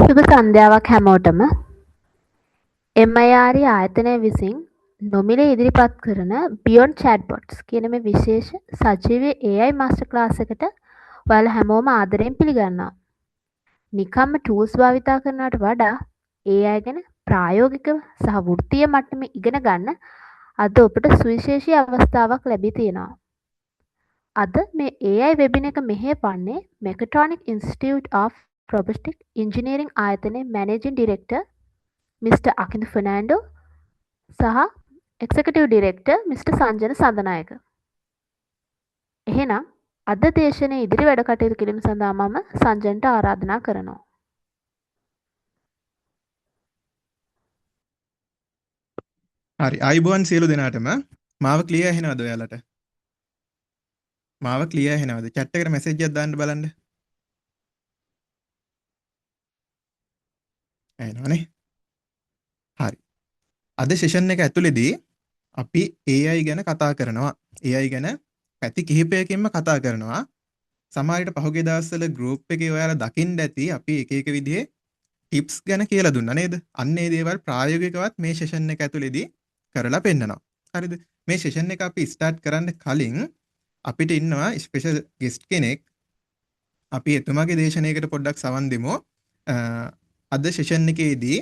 සුබ සන්ධ්‍යාවක් හැමෝටම. MIR ආයතනය විසින් නොමිලේ ඉදිරිපත් කරන Beyond Chatbots කියන මේ විශේෂ සජීවී AI මාස්ටර් ක්ලාස් එකට ඔයාලා හැමෝම ආදරයෙන් පිළිගන්නවා. නිකම්ම ටූල්ස් භාවිතා කරනවට වඩා AI ගැන ප්‍රායෝගිකව සහ වෘත්තීය මට්ටමේ ඉගෙන ගන්න අද ඔබට සුවිශේෂී අවස්ථාවක් ලැබී තියෙනවා. අද මේ AI වෙබින එක මෙහෙයවන්නේ Mechatronic Institute of Robotic Engineering ආයතනයේ මැනේජින් ඩිරෙක්ටර් මිස්ටර් අකින්දු ෆර්නෑන්ඩෝ සහ executive director mister Sanjana Sandanayake. එහෙනම් අද දේශනයේ ඉදිරි වැඩ කටයුතු කිරීම සඳහා මම සංජන්ට ආරාධනා කරනවා. හරි ආයුබෝවන් සියලු දෙනාටම. මාව ක්ලියර් ඇහෙනවද ඔයාලට? මාව ක්ලියර් ඇහෙනවද? chat එකට message එකක් දාන්න බලන්න. ඇහෙනවනේ. හරි. අද සෙෂන් එක ඇතුළේදී අපි AI ගැන කතා කරනවා. AI ගැන පැති කිහිපයකින්ම කතා කරනවා. සමහර විට පහුගිය දවස්වල group එකේ ඔයාලා දකින්න ඇති අපි එක එක විදිහේ tips ගැන කියලා දුන්නා නේද? අන්න ඒ දේවල් ප්‍රායෝගිකවත් මේ සෙෂන් එක ඇතුළේදී කරලා පෙන්නනවා. හරිද? මේ සෙෂන් එක අපි ස්ටාර්ට් කරන්න කලින් අපිට ඉන්නවා ස්පෙෂල් ගෙස්ට් කෙනෙක්. අපි එතුමාගේ දේශනාවකට පොඩ්ඩක් සවන් දෙමු. අද සෙෂන් එකේදී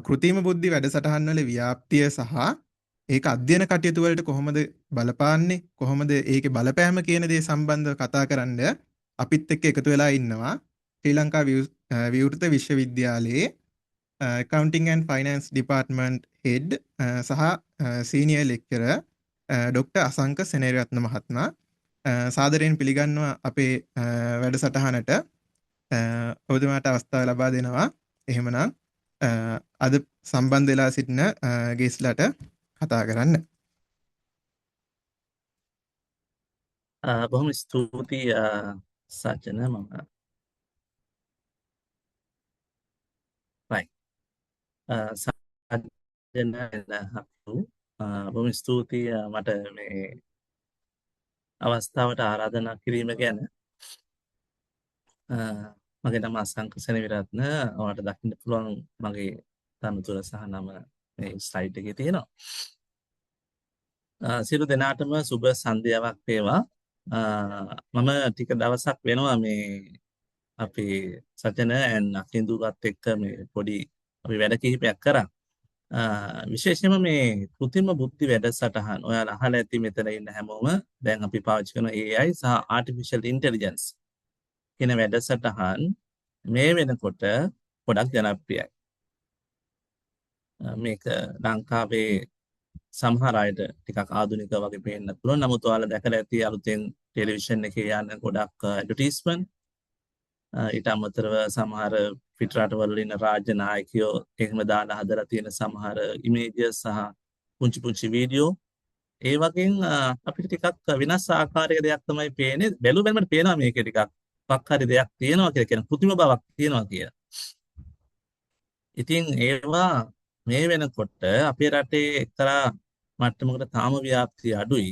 කෘත්‍රිම බුද්ධි වැඩසටහන් වල ව්‍යාප්තිය සහ ඒක අධ්‍යයන කටයුතු වලට කොහොමද බලපාන්නේ, කොහොමද ඒකේ බලපෑම කියන දේ සම්බන්ධව කතා කරන්න අපිත් එක්ක එකතු වෙලා ඉන්නවා ශ්‍රී ලංකා විවෘත විශ්වවිද්‍යාලයේ accounting and finance department head සහ senior lecturer ඩොක්ටර් අසංක සෙනෙරත්න මහත්මයා. සාදරයෙන් පිළිගන්නවා අපේ වැඩසටහනට. ඔබතුමාට අවස්ථාව ලබා දෙනවා. එහෙමනම් අද සම්බන්ධ වෙලා සිටින ගෙස්ලට කතා කරන්න. බොහොම ස්තුතියි සජන. මම සජන හපු බොහොම ස්තුතියි මට මේ අවස්ථාවට ආරාධනා කිරීම ගැන. මගේ නම අසංක සෙනෙවිරත්න. ඔයාලට දකින්න පුළුවන් මගේ තනතුර සහ නම මේ ස්ලයිඩ් එකේ තියෙනවා. සියලු දෙනාටම සුබ සන්ධ්‍යාවක් වේවා. මම ටික දවසක් වෙනවා මේ අපි සජන අකින්දුවත් එක්ක මේ පොඩි අපි වැඩ කිහිපයක් කරා. විශේෂයෙන්ම මේ කෘත්‍රිම බුද්ධි වැඩසටහන් ඔයාලා අහලා ඇති මෙතන ඉන්න හැමෝම දැන් අපි පාවිච්චි කරන AI සහ artificial intelligence කියන වැඩසටහන් මේ වෙනකොට ගොඩක් ජනප්‍රියයි. මේක ලංකාවේ සමහර අයට ටිකක් ආධුනික වගේ පේන්න පුළුවන්. නමුත් ඔයාලා දැකලා ඇති අලුතෙන් ටෙලිවිෂන් එකේ යන ගොඩක් ඇඩ්වර්ටයිස්මන්ට්. ඊට අමතරව සමහර පිට රටවල ඉන්න රාජ්‍ය නායකයෝ එහෙම දාලා හදලා තියෙන සමහර ඉමේජස් සහ පුංචි පුංචි වීඩියෝ ඒ වගේ අපිට ටිකක් වෙනස් ආකාරයක දෙයක් තමයි පේන්නේ. බැලුවමට පේනවා මේකේ ටිකක් මොකක් හරි දෙයක් තියෙනවා කියලා කියන කෘත්‍රිම බවක් තියෙනවා කියලා. ඉතින් ඒවා මේ වෙනකොට අපේ රටේ එක්තරා මට්ටමකට තාම ව්‍යාප්තිය අඩුයි.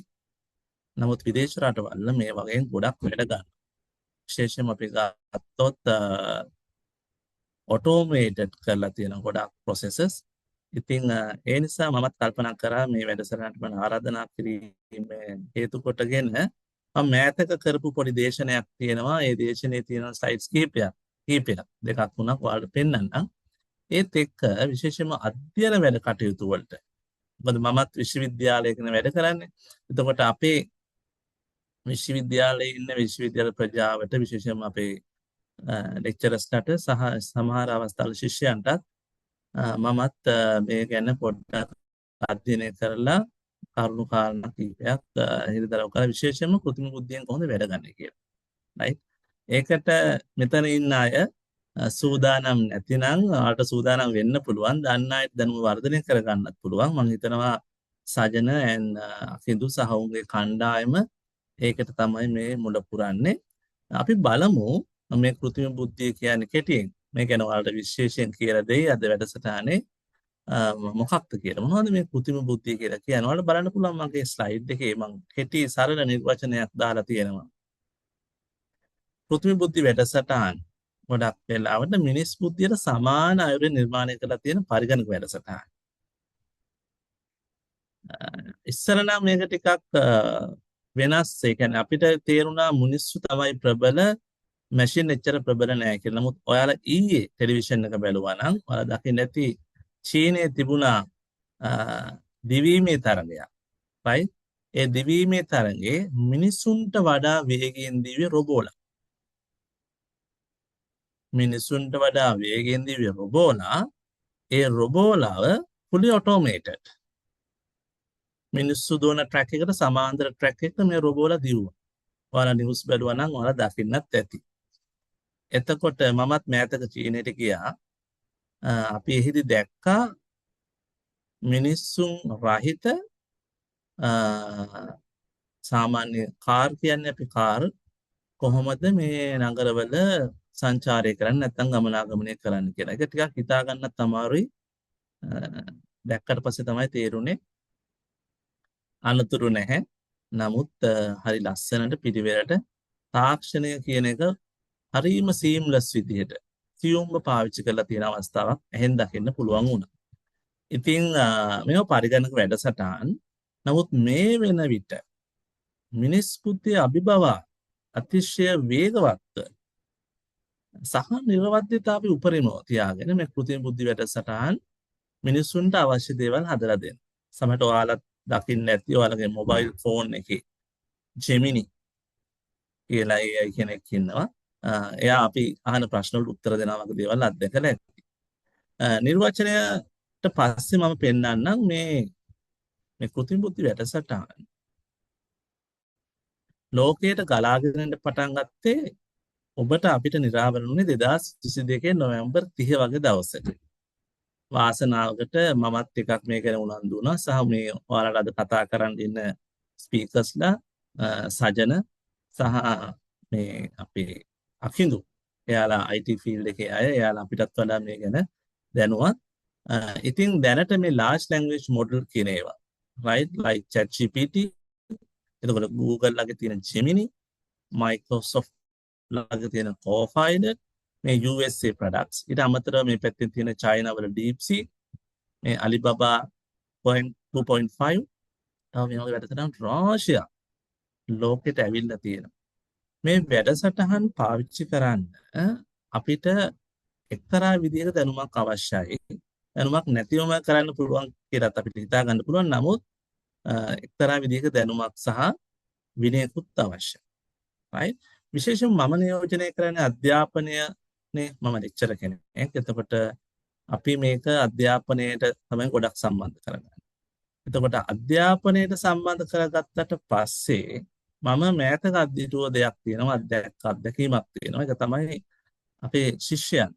නමුත් විදේශ රටවල මේ වගේ ගොඩක් වැඩ ගන්නවා. විශේෂයෙන්ම අපි ගත්තොත් ඔටෝමේටඩ් කරලා තියෙන ගොඩක් processes. ඉතින් ඒ නිසා මමත් කල්පනා කරා මේ වැඩසටහනට මම ආරාධනා කිරීමේ හේතු කොටගෙන මම මෑතක කරපු පොඩි දේශනයක් තියෙනවා. ඒ දේශනේ තියෙන ස්ලයිඩ්ස් කීපයක් දෙකක් තුනක් ඔයාලට පෙන්නන්නම්. ඒත් එක්ක විශේෂයෙන්ම අධ්‍යයන වැඩ කටයුතු වලට. මොකද මමත් විශ්වවිද්‍යාලයකනේ වැඩ කරන්නේ. එතකොට අපේ විශ්වවිද්‍යාලයේ ඉන්න විශ්වවිද්‍යාල ප්‍රජාවට විශේෂයෙන්ම අපේ ලෙක්චරර්ස්ලට සහ සමහර අවස්ථාවල ශිෂ්‍යයන්ටත් මමත් මේ ගැන පොඩ්ඩක් අධ්‍යයනය කරලා කරුණු කාරණා කීපයක් හිරිදරව් කරලා විශේෂයෙන්ම කෘත්‍රිම බුද්ධියෙන් කොහොමද වැඩ ගන්න කියලා. right? ඒකට මෙතන ඉන්න අය සූදානම් නැතිනම් ඔයාලට සූදානම් වෙන්න පුළුවන්. දන්න අයට දැනුම වර්ධනය කරගන්නත් පුළුවන්. මම හිතනවා සජන අකින්දු සහ උන්ගේ කණ්ඩායම ඒකට තමයි මේ මුල පුරන්නේ. අපි බලමු මේ කෘත්‍රිම බුද්ධිය කියන්නේ කෙටියෙන්. මේ ගැන ඔයාලට විශේෂයෙන් කියලා දෙයි අද වැඩසටහනේ මොකක්ද කියලා. මොනවද මේ කෘත්‍රිම බුද්ධිය කියලා කියන්නේ? ඔයාලට බලන්න පුළුවන් මගේ ස්ලයිඩ් එකේ මම කෙටි සරල නිර්වචනයක් දාලා තියෙනවා. කෘත්‍රිම බුද්ධි වැඩසටහන් ගොඩක් වෙලාවට මිනිස් බුද්ධියට සමාන අයුරින් නිර්මාණය කරලා තියෙන පරිගණක වැඩසටහන්. ඉස්සර නම් මේක ටිකක් වෙනස්. ඒ කියන්නේ අපිට තේරුණා මිනිස්සු තමයි ප්‍රබල, මැෂින් එච්චර ප්‍රබල නෑ කියලා. නමුත් ඔයාලා ඊයේ ටෙලිවිෂන් එක බැලුවා නම් ඔයාලා දකින්න ඇති චීනයේ තිබුණා දිවීමේ තරඟයක්. right? ඒ දිවීමේ තරඟේ මිනිසුන්ට වඩා වේගයෙන් දිව්‍ය රොබෝලා. මිනිසුන්ට වඩා වේගයෙන් දිව්‍ය රොබෝලා, ඒ රොබෝලාව fully automated. මිනිස්සු දුවන ට්‍රැක් එකට සමාන්තර ට්‍රැක් එකට මේ රොබෝලා දිව්වා. ඔයාලා නිවුස් බැලුවා නම් ඔයාලා දකින්නත් ඇති. එතකොට මමත් මෑතක චීනයට ගියා. අපි එහිදී දැක්කා මිනිස්සුන් රහිත සාමාන්‍ය කාර් කියන්නේ අපි කාර් කොහොමද මේ නගරවල සංචාරය කරන්නේ නැත්නම් ගමනාගමනය කරන්න කියලා. ඒක ටිකක් හිතා ගන්නත් අමාරුයි. දැක්කට පස්සේ තමයි තේරුනේ අනතුරු නැහැ. නමුත් හරි ලස්සනට පිළිවෙලට තාක්ෂණය කියන එක හරිම සීම්ලස් විදිහට සියුම්ව පාවිච්චි කරලා තියෙන අවස්ථාවක් එහෙන් දකින්න පුළුවන් වුණා. ඉතින් මේව පරිගණක වැඩසටහන්. නමුත් මේ වෙන විට මිනිස් බුද්ධිය අභිබවා අතිශය වේගවත්ව සහ නිර්වද්‍යතාවය උපරිමව තියාගෙන මේ කෘත්‍රිම බුද්ධි වැඩසටහන් මිනිස්සුන්ට අවශ්‍ය දේවල් හදලා දෙන්න. සමහරට ඔයාලත් දකින්න ඇති ඔයාලගේ මොබයිල් ෆෝන් එකේ ජෙමිනි කියලා AI කෙනෙක් ඉන්නවා. එයා අපි අහන ප්‍රශ්න වලට උත්තර දෙනවා වගේ දේවල් අත්දැකලා ඇති. නිර්වචනයට පස්සේ මම පෙන්නන්නම් මේ කෘත්‍රිම බුද්ධි වැඩසටහන් ලෝකයට ගලාගෙන යන්න පටන් ගත්තේ ඔබට අපිට නිරාවරණුනේ 2022 නොවැම්බර් 30 වගේ දවසක. වාසනාවකට මමත් ටිකක් මේක ගැන උනන්දු වුණා. සහ මේ ඔයාලට අද කතා කරන්න ඉන්න ස්පීකර්ස්ලා සජන සහ මේ අපේ අකිඳු එයාලා IT ෆීල්ඩ් එකේ අය. එයාලා අපිටත් වඩා මේ ගැන දැනුවත්. ඉතින් දැනට මේ large language model කියන ඒවා right like ChatGPT, එතකොට Google ළඟ තියෙන Gemini, Microsoft ළඟ තියෙන Copilot, මේ USA products. ඊට අමතරව මේ පැත්තෙන් තියෙන China වල DeepSeek, මේ Alibaba 2.5 තව මේ වගේ වැඩසටහන් රාශියක් ලෝකෙට ඇවිල්ලා තියෙනවා. මේ වැඩසටහන් පාවිච්චි කරන්න අපිට එක්තරා විදිහක දැනුමක් අවශ්‍යයි. දැනුමක් නැතිවම කරන්න පුළුවන් කියලා අපිට හිතා ගන්න පුළුවන්. නමුත් එක්තරා විදිහක දැනුමක් සහ විනයකුත් අවශ්‍යයි. right? විශේෂයෙන් මම නියෝජනය කරන්නේ අධ්‍යාපනයනේ. මම ලෙක්චරර් කෙනෙක්. එතකොට අපි මේක අධ්‍යාපනයට තමයි ගොඩක් සම්බන්ධ කරගන්නේ. එතකොට අධ්‍යාපනයට සම්බන්ධ කරගත්තට පස්සේ මම මෑතක අධ්‍යයතුව දෙයක් තියෙනවා, අත්දැකීමක් තියෙනවා. ඒක තමයි අපේ ශිෂ්‍යයන්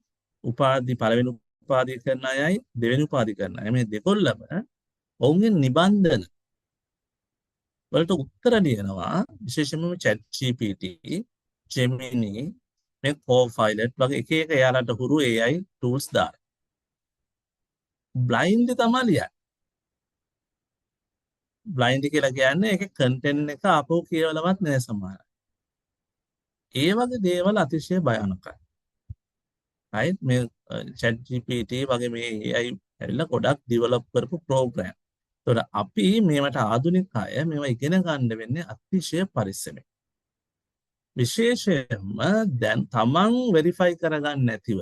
උපාධි පළවෙනි උපාධිය කරන අයයි දෙවෙනි උපාධිය කරන අය මේ දෙකොල්ලම ඔවුන්ගේ නිබන්ධන වලට උත්තර ලියනවා. විශේෂයෙන්ම ChatGPT, Gemini, මේ Copilot වගේ එක එක එයාලට හුරු AI tools දාලා බ්ලයින්ඩ් තමයි ලියන්නේ. බ්ලයින්ඩ් කියලා කියන්නේ ඒකේ කන්ටෙන්ට් එක ආපහු කියවලවත් නෑ සමහර. ඒ වගේ දේවල් අතිශය භයානකයි. right? මේ ChatGPT වගේ මේ AI ඇවිල්ලා ගොඩක් ඩෙවලොප් කරපු ප්‍රෝග්‍රෑම්. ඒතකොට අපි මේවට ආධුනික අය මේවා ඉගෙන ගන්න වෙන්නේ අතිශය පරිස්සමෙන්. විශේෂයෙන්ම දැන් තමන් වෙරිෆයි කරගන්න නැතිව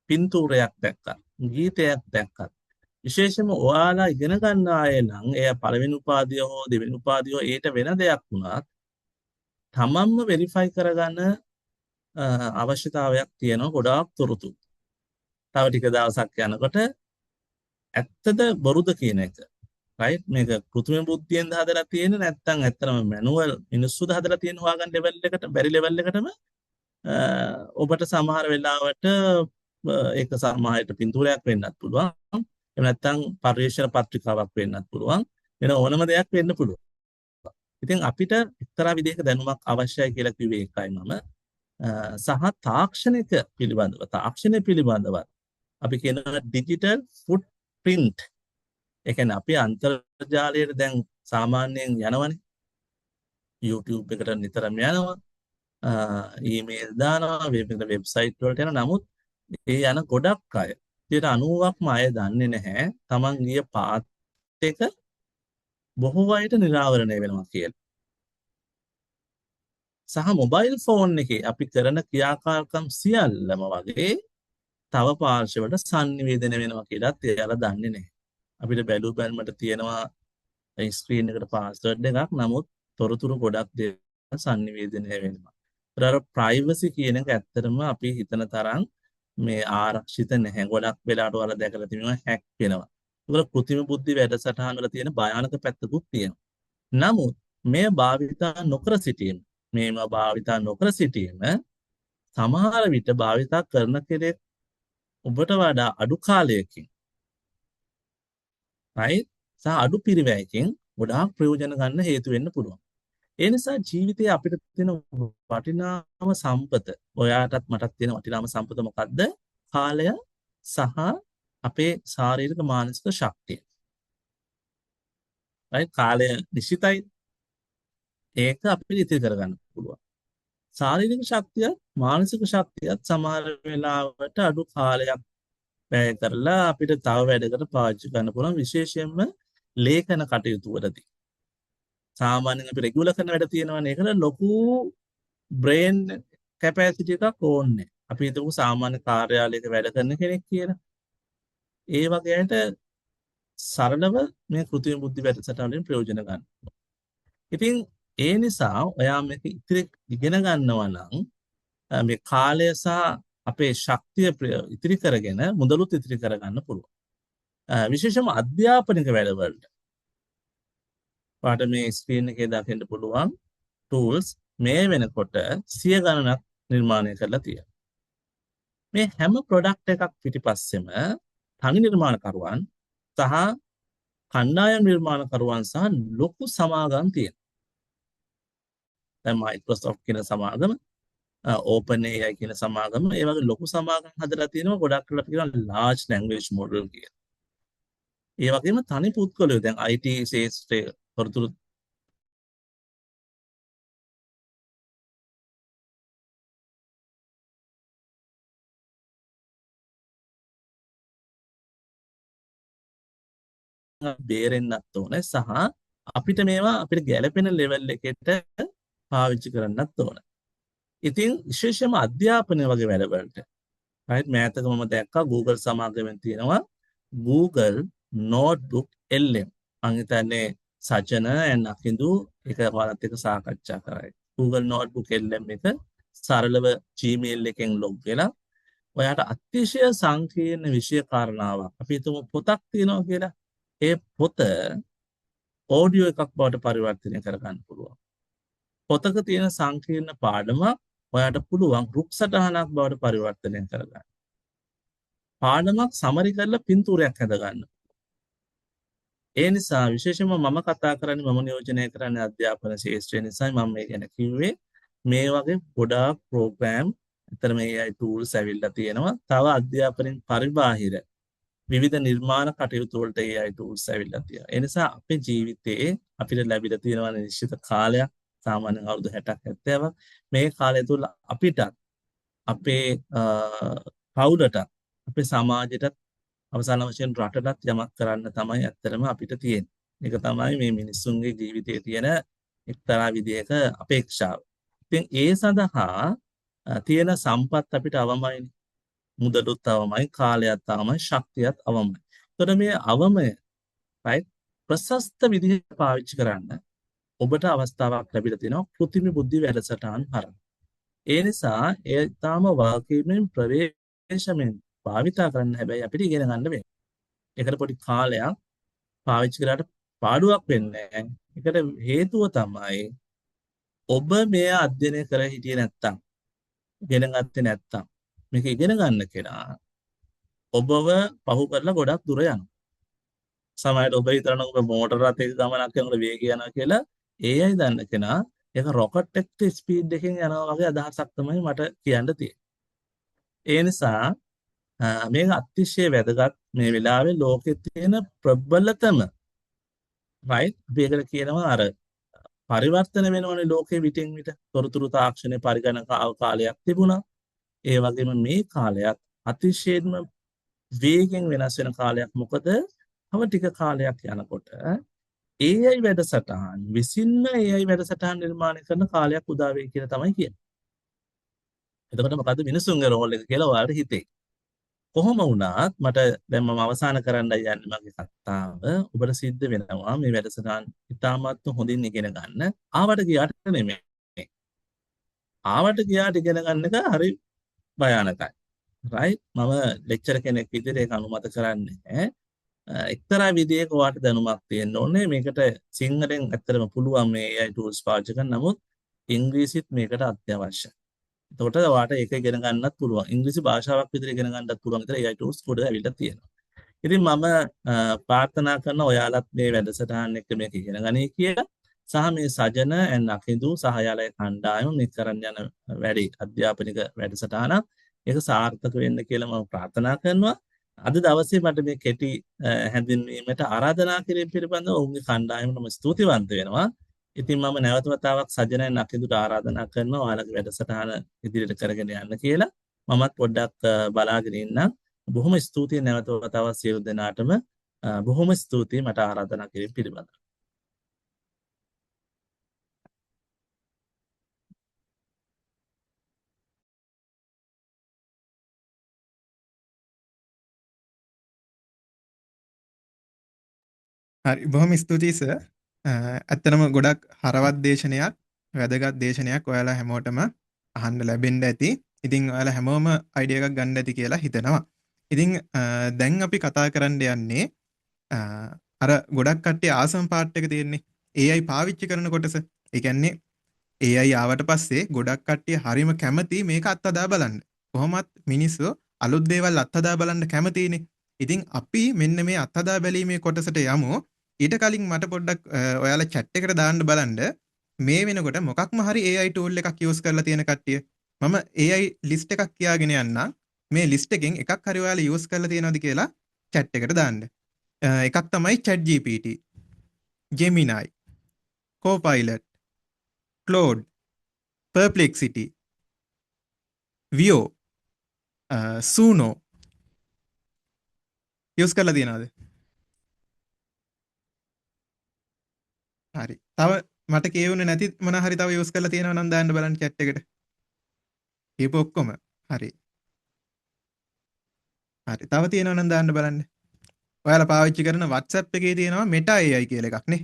පින්තූරයක් දැක්කත්, ගීතයක් දැක්කත්, විශේෂයෙන්ම ඔයාලා ඉගෙන ගන්න අය නම් එය පළවෙනි උපාධිය හෝ දෙවෙනි උපාධිය හෝ ඊට වෙන දෙයක් වුණත් තමන්ම වෙරිෆයි කරගන්න අවශ්‍යතාවයක් තියෙනවා. ගොඩාක් තොරතුරු. තව ටික දවසක් යනකොට ඇත්තද බොරුද කියන එක. right? මේක කෘත්‍රිම බුද්ධියෙන් හදලා තියෙන්නේ නැත්නම් ඇත්තටම මැනුවල් මිනිස්සුද හදලා තියෙන හොයාගන්න ලෙවල් එකට, බැරි ලෙවල් එකටම ඔබට සමහර වෙලාවට ඒක සමහරට පින්තූරයක් වෙන්නත් පුළුවන්. එහෙම නැත්නම් පරිශන පත්‍රිකාවක් වෙන්නත් පුළුවන්. වෙන ඕනම දෙයක් වෙන්න පුළුවන්. ඉතින් අපිට එක්තරා විදිහක දැනුමක් අවශ්‍යයි කියලා කිව්වේ ඒකයි මම. සහ තාක්ෂණය පිළිබඳව අපි කියන ඩිජිටල් ෆුට් ප්‍රින්ට්. ඒ කියන්නේ අපි අන්තර්ජාලයට දැන් සාමාන්‍යයෙන් යනවනේ. YouTube එකට නිතරම යනවා. ඊමේල් දානවා වෙබ්සයිට් වලට යන නමුත් ඒ යන ගොඩක් අය 90%ක්ම අය දන්නේ නැහැ තමන් ගිය පාත් එක බොහෝ අයට නිරාවරණය වෙනවා කියලා. සහ මොබයිල් ෆෝන් එකේ අපි කරන ක්‍රියාකාරකම් සියල්ලම වගේ තව පාර්ශවයට sannivedana වෙනවා කියලාත් එයාලා දන්නේ නැහැ. අපිට බැලු බැලමට තියෙනවා ස්ක්‍රීන් එකට පාස්වර්ඩ් එකක් නමුත් තොරතුරු ගොඩක් දේවල් sannivedana වෙනවා. අර ප්‍රයිවසි කියන එක ඇත්තටම අපි හිතන තරම් මේ ආරක්ෂිත නැහැ. ගොඩක් වෙලාවට ඔයාලා දැකලා තියෙනවා හැක් වෙනවා. ඒවල කෘත්‍රිම බුද්ධි වැඩසටහන් වල තියෙන භයානක පැත්තකුත් තියෙනවා. නමුත් මේ භාවිතා නොකර සිටීම සමහර විට භාවිතා කරන කෙනෙක් ඔබට වඩා අඩු කාලයකින් right සහ අඩු පිරිවැයකින් ගොඩාක් ප්‍රයෝජන ගන්න හේතු වෙන්න පුළුවන්. ඒ නිසා ජීවිතයේ අපිට තියෙන වටිනාම සම්පත ඔයාටත් මටත් තියෙන වටිනාම සම්පත මොකද්ද? කාලය සහ අපේ ශාරීරික මානසික ශක්තිය. right කාලය නිශ්චිතයි. ඒක අපිට ඉතිරි කරගන්න පුළුවන්. ශාරීරික ශක්තියත් මානසික ශක්තියත් සමහර වෙලාවට අඩු කාලයක් වැය කරලා අපිට තව වැඩකට පාවිච්චි කරන්න පුළුවන් විශේෂයෙන්ම ලේඛන කටයුතු වලදී. සාමාන්‍යයෙන් අපි රෙගුලර් කරන වැඩ තියෙනවානේ ඒකට ලොකු බ්‍රේන් කැපැසිටි එකක් ඕනේ. අපි හිතමු සාමාන්‍ය කාර්යාලයක වැඩ කරන කෙනෙක් කියලා. ඒ වගේ අයට සරලව මේ කෘත්‍රිම බුද්ධි වැඩසටහන වලින් ප්‍රයෝජන ගන්න. ඉතින් ඒ නිසා ඔයා මේක ඉගෙන ගන්නවා නම් මේ කාලය සහ අපේ ශක්තිය ඉතිරි කරගෙන මුදලුත් ඉතිරි කරගන්න පුළුවන්. විශේෂයෙන්ම අධ්‍යාපනික වැඩවලට. ඔයාට මේ ස්ක්‍රීන් එකේ දකින්න පුළුවන් tools මේ වෙනකොට 100 ගණනක් නිර්මාණය කරලා තියෙනවා. මේ හැම ප්‍රොඩක්ට් එකක් පිටිපස්සෙම තනි නිර්මාණකරුවන් සහ කණ්ඩායම් නිර්මාණකරුවන් සහ ලොකු සමාගම් තියෙනවා. දැන් Microsoft කියන සමාගම, OpenAI කියන සමාගම, ඒ වගේ ලොකු සමාගම් හදලා තියෙනවා ගොඩක් කරලා කියනවා large language model කියලා. ඒ වගේම තනි පුද්ගලයෝ දැන් IT ශාස්ත්‍රයේ තොරතුරු බේරෙන්නත් ඕනේ සහ අපිට මේවා අපිට ගැළපෙන ලෙවල් එකට පාවිච්චි කරන්නත් ඕනේ. ඉතින් විශේෂයෙන්ම අධ්‍යාපනය වගේ වැඩවලට right මෑතක මම දැක්කා Google සමාගමෙන් තියෙනවා Google Notebook LM. මම හිතන්නේ සජන and අකිඳු ඒක ඔයාලත් එක්ක සාකච්ඡා කරයි. Google Notebook LM එක සරලව Gmail එකෙන් log වෙලා ඔයාට අතිශය සංකීර්ණ විෂය කාරණාවක් අපි හිතමු පොතක් තියෙනවා කියලා. ඒ පොත ඔඩියෝ එකක් බවට පරිවර්තනය කරගන්න පුළුවන්. පොතක තියෙන සංකීර්ණ පාඩම ඔයාට පුළුවන් රුක් සටහනක් බවට පරිවර්තනය කරගන්න. පාඩමක් සමරි කරලා පින්තූරයක් හදගන්න. ඒ නිසා විශේෂයෙන්ම මම කතා කරන්නේ මම නියෝජනය කරන්නේ අධ්‍යාපන ශාස්ත්‍රය නිසා මම මේ ගැන කිව්වේ මේ වගේ ගොඩාක් ප්‍රෝග්‍රෑම් අතර මේ AI tools ඇවිල්ලා තියෙනවා. තව අධ්‍යාපනයෙන් පරිබාහිර විවිධ නිර්මාණ කටයුතු වලට AI tools ඇවිල්ලා තියෙනවා. ඒ නිසා අපේ ජීවිතයේ අපිට ලැබිලා තියෙනවා නිශ්චිත කාලයක් සාමාන්‍යයෙන් අවුරුදු 60ක් 70ක් මේ කාලය තුල අපිට අපේ පවුලට අපේ සමාජයට අවසාන වශයෙන් රටටත් යමක් කරන්න තමයි ඇත්තටම අපිට තියෙන්නේ. ඒක තමයි මේ මිනිස්සුන්ගේ ජීවිතයේ තියෙන එක්තරා විදිහක අපේක්ෂාව. ඉතින් ඒ සඳහා තියෙන සම්පත් අපිට අවමයි. මුදලුත් අවමයි, කාලයත් අවමයි, ශක්තියත් අවමයි. එතකොට මේ අවමය right ප්‍රශස්ත විදිහට පාවිච්චි කරන්න ඔබට අවස්ථාවක් ලැබිලා තියෙනවා කෘත්‍රිම බුද්ධි වැඩසටහන් හරහා. ඒ නිසා ඒ තාම වාක්‍යයෙන් ප්‍රවේශමෙන් භාවිතා කරන්න හැබැයි අපිට ඉගෙන ගන්න වෙනවා. ඒකට පොඩි කාලයක් පාවිච්චි කරාට පාඩුවක් වෙන්නේ නැහැ. ඒකට හේතුව තමයි ඔබ මේ අධ්‍යයනය කර හිටියේ නැත්තම්, ඉගෙන ගත්තේ නැත්තම් මේක ඉගෙන ගන්න කෙනා ඔබව පහු කරලා ගොඩක් දුර යනවා. සමහරවිට ඔබ හිතනවා ඔබ මෝටර රථයක ගමනක් යනකොට වේගය යනවා කියලා. ඒ අය දන්න කෙනා ඒක රොකට් එක්ක ස්පීඩ් එකකින් යනවා වගේ අදහසක් තමයි මට කියන්න තියෙන්නේ. ඒ නිසා මේක අතිශය වැදගත් මේ වෙලාවේ ලෝකෙ තියෙන ප්‍රබලතම right අපි ඒකට කියනවා අර පරිවර්තන වෙනවනේ ලෝකෙ විටින් විට. තොරතුරු තාක්ෂණය පරිගණක කාලයක් තිබුණා. ඒ වගේම මේ කාලයත් අතිශයින්ම වේගෙන් වෙනස් වෙන කාලයක්. මොකද තව ටික කාලයක් යනකොට AI වැඩසටහන් විසින්ම AI වැඩසටහන් නිර්මාණය කරන කාලයක් උදා වෙයි කියලා තමයි කියන්නේ. එතකොට මොකද්ද මිනිසුන්ගේ රෝල් එක කියලා ඔයාලට හිතේ. කොහොම වුණත් මට දැන් මම අවසන් කරන්නයි යන්නේ මගේ කතාව. ඔබට සිද්ධ වෙනවා මේ වැඩසටහන් ඉතාමත් හොඳින් ඉගෙන ගන්න. ආවට ගියාට නෙමෙයි. ආවට ගියාට ඉගෙන ගන්න එක හරි භයානකයි. රයිට්? මම ලෙක්චර් කෙනෙක් විදිහට ඒක අනුමත කරන්නේ නැහැ. එක්තරා විදිහක ඔයාට දැනුමක් තියෙන්න ඕනේ. මේකට සිංහලෙන් ඇත්තටම පුළුවන් මේ AI tools පාවිච්චි කරන්න. නමුත් ඉංග්‍රීසිත් මේකට අත්‍යවශ්‍යයි. එතකොට ඔයාට ඒක ඉගෙන ගන්නත් පුළුවන්. ඉංග්‍රීසි භාෂාවක් විදිහට ඉගෙන ගන්නත් පුළුවන් විතර AI tools ගොඩ ඇවිල්ලා තියෙනවා. ඉතින් මම ප්‍රාර්ථනා කරන ඔයාලත් මේ වැඩසටහන් එක්ක මේක ඉගෙන ගනී කියලා. සහ මේ සජන and අකිඳු සහ යාලේ කණ්ඩායම මේ කරන්න යන වැඩි අධ්‍යාපනික වැඩසටහනක් ඒක සාර්ථක වෙන්න කියලා මම ප්‍රාර්ථනා කරනවා. අද දවසේ මට මේ කෙටි හැඳින්වීමට ආරාධනා කිරීම පිළිබඳව ඔවුන්ගේ කණ්ඩායමට මම ස්තුතිවන්ත වෙනවා. ඉතින් මම නැවත වතාවක් සජනයන් අකිඳුට ආරාධනා කරනවා ඔයාලගේ වැඩසටහන ඉදිරියට කරගෙන යන්න කියලා. මමත් පොඩ්ඩක් බලාගෙන ඉන්නම්. බොහොම ස්තුතියි නැවත වතාවක් සියලු දෙනාටම. බොහොම ස්තුතියි මට ආරාධනා කිරීම පිළිබඳව. හරි බොහොම ස්තුතියි සර්. ඇත්තටම ගොඩක් හරවත් දේශනයක්, වැදගත් දේශනයක් ඔයාලා හැමෝටම අහන්න ලැබෙන්න ඇති. ඉතින් ඔයාලා හැමෝම අයිඩියා එකක් ගන්න ඇති කියලා හිතනවා. ඉතින් දැන් අපි කතා කරන්න යන්නේ අර ගොඩක් කට්ටිය ආසම් පාර්ට් එක තියෙන්නේ AI පාවිච්චි කරන කොටස. ඒ කියන්නේ AI ආවට පස්සේ ගොඩක් කට්ටිය හරිම කැමති මේක අත්හදා බලන්න. කොහොමත් මිනිස්සු අලුත් දේවල් අත්හදා බලන්න කැමතිනේ. ඉතින් අපි මෙන්න මේ අත්හදා බැලීමේ කොටසට යමු. ඊට කලින් මට පොඩ්ඩක් ඔයාලා chat එකට දාන්න බලන්න මේ වෙනකොට මොකක්ම හරි AI tool එකක් use කරලා තියෙන කට්ටිය. මම AI list එකක් කියාගෙන යන්නම්. මේ list එකෙන් එකක් හරි ඔයාලා use කරලා තියෙනවද කියලා chat එකට දාන්න. එකක් තමයි ChatGPT, Gemini, Copilot, Claude, Perplexity, Vio, Suno use කරලා තියෙනවද? හරි. තව මට කියවුනේ නැති මොන හරි තව use කරලා තියෙනව නම් දාන්න බලන්න chat එකට. කියපු ඔක්කොම. හරි. හරි. තව තියෙනව නම් දාන්න බලන්න. ඔයාලා පාවිච්චි කරන WhatsApp එකේ තියෙනවා Meta AI කියලා එකක් නේ.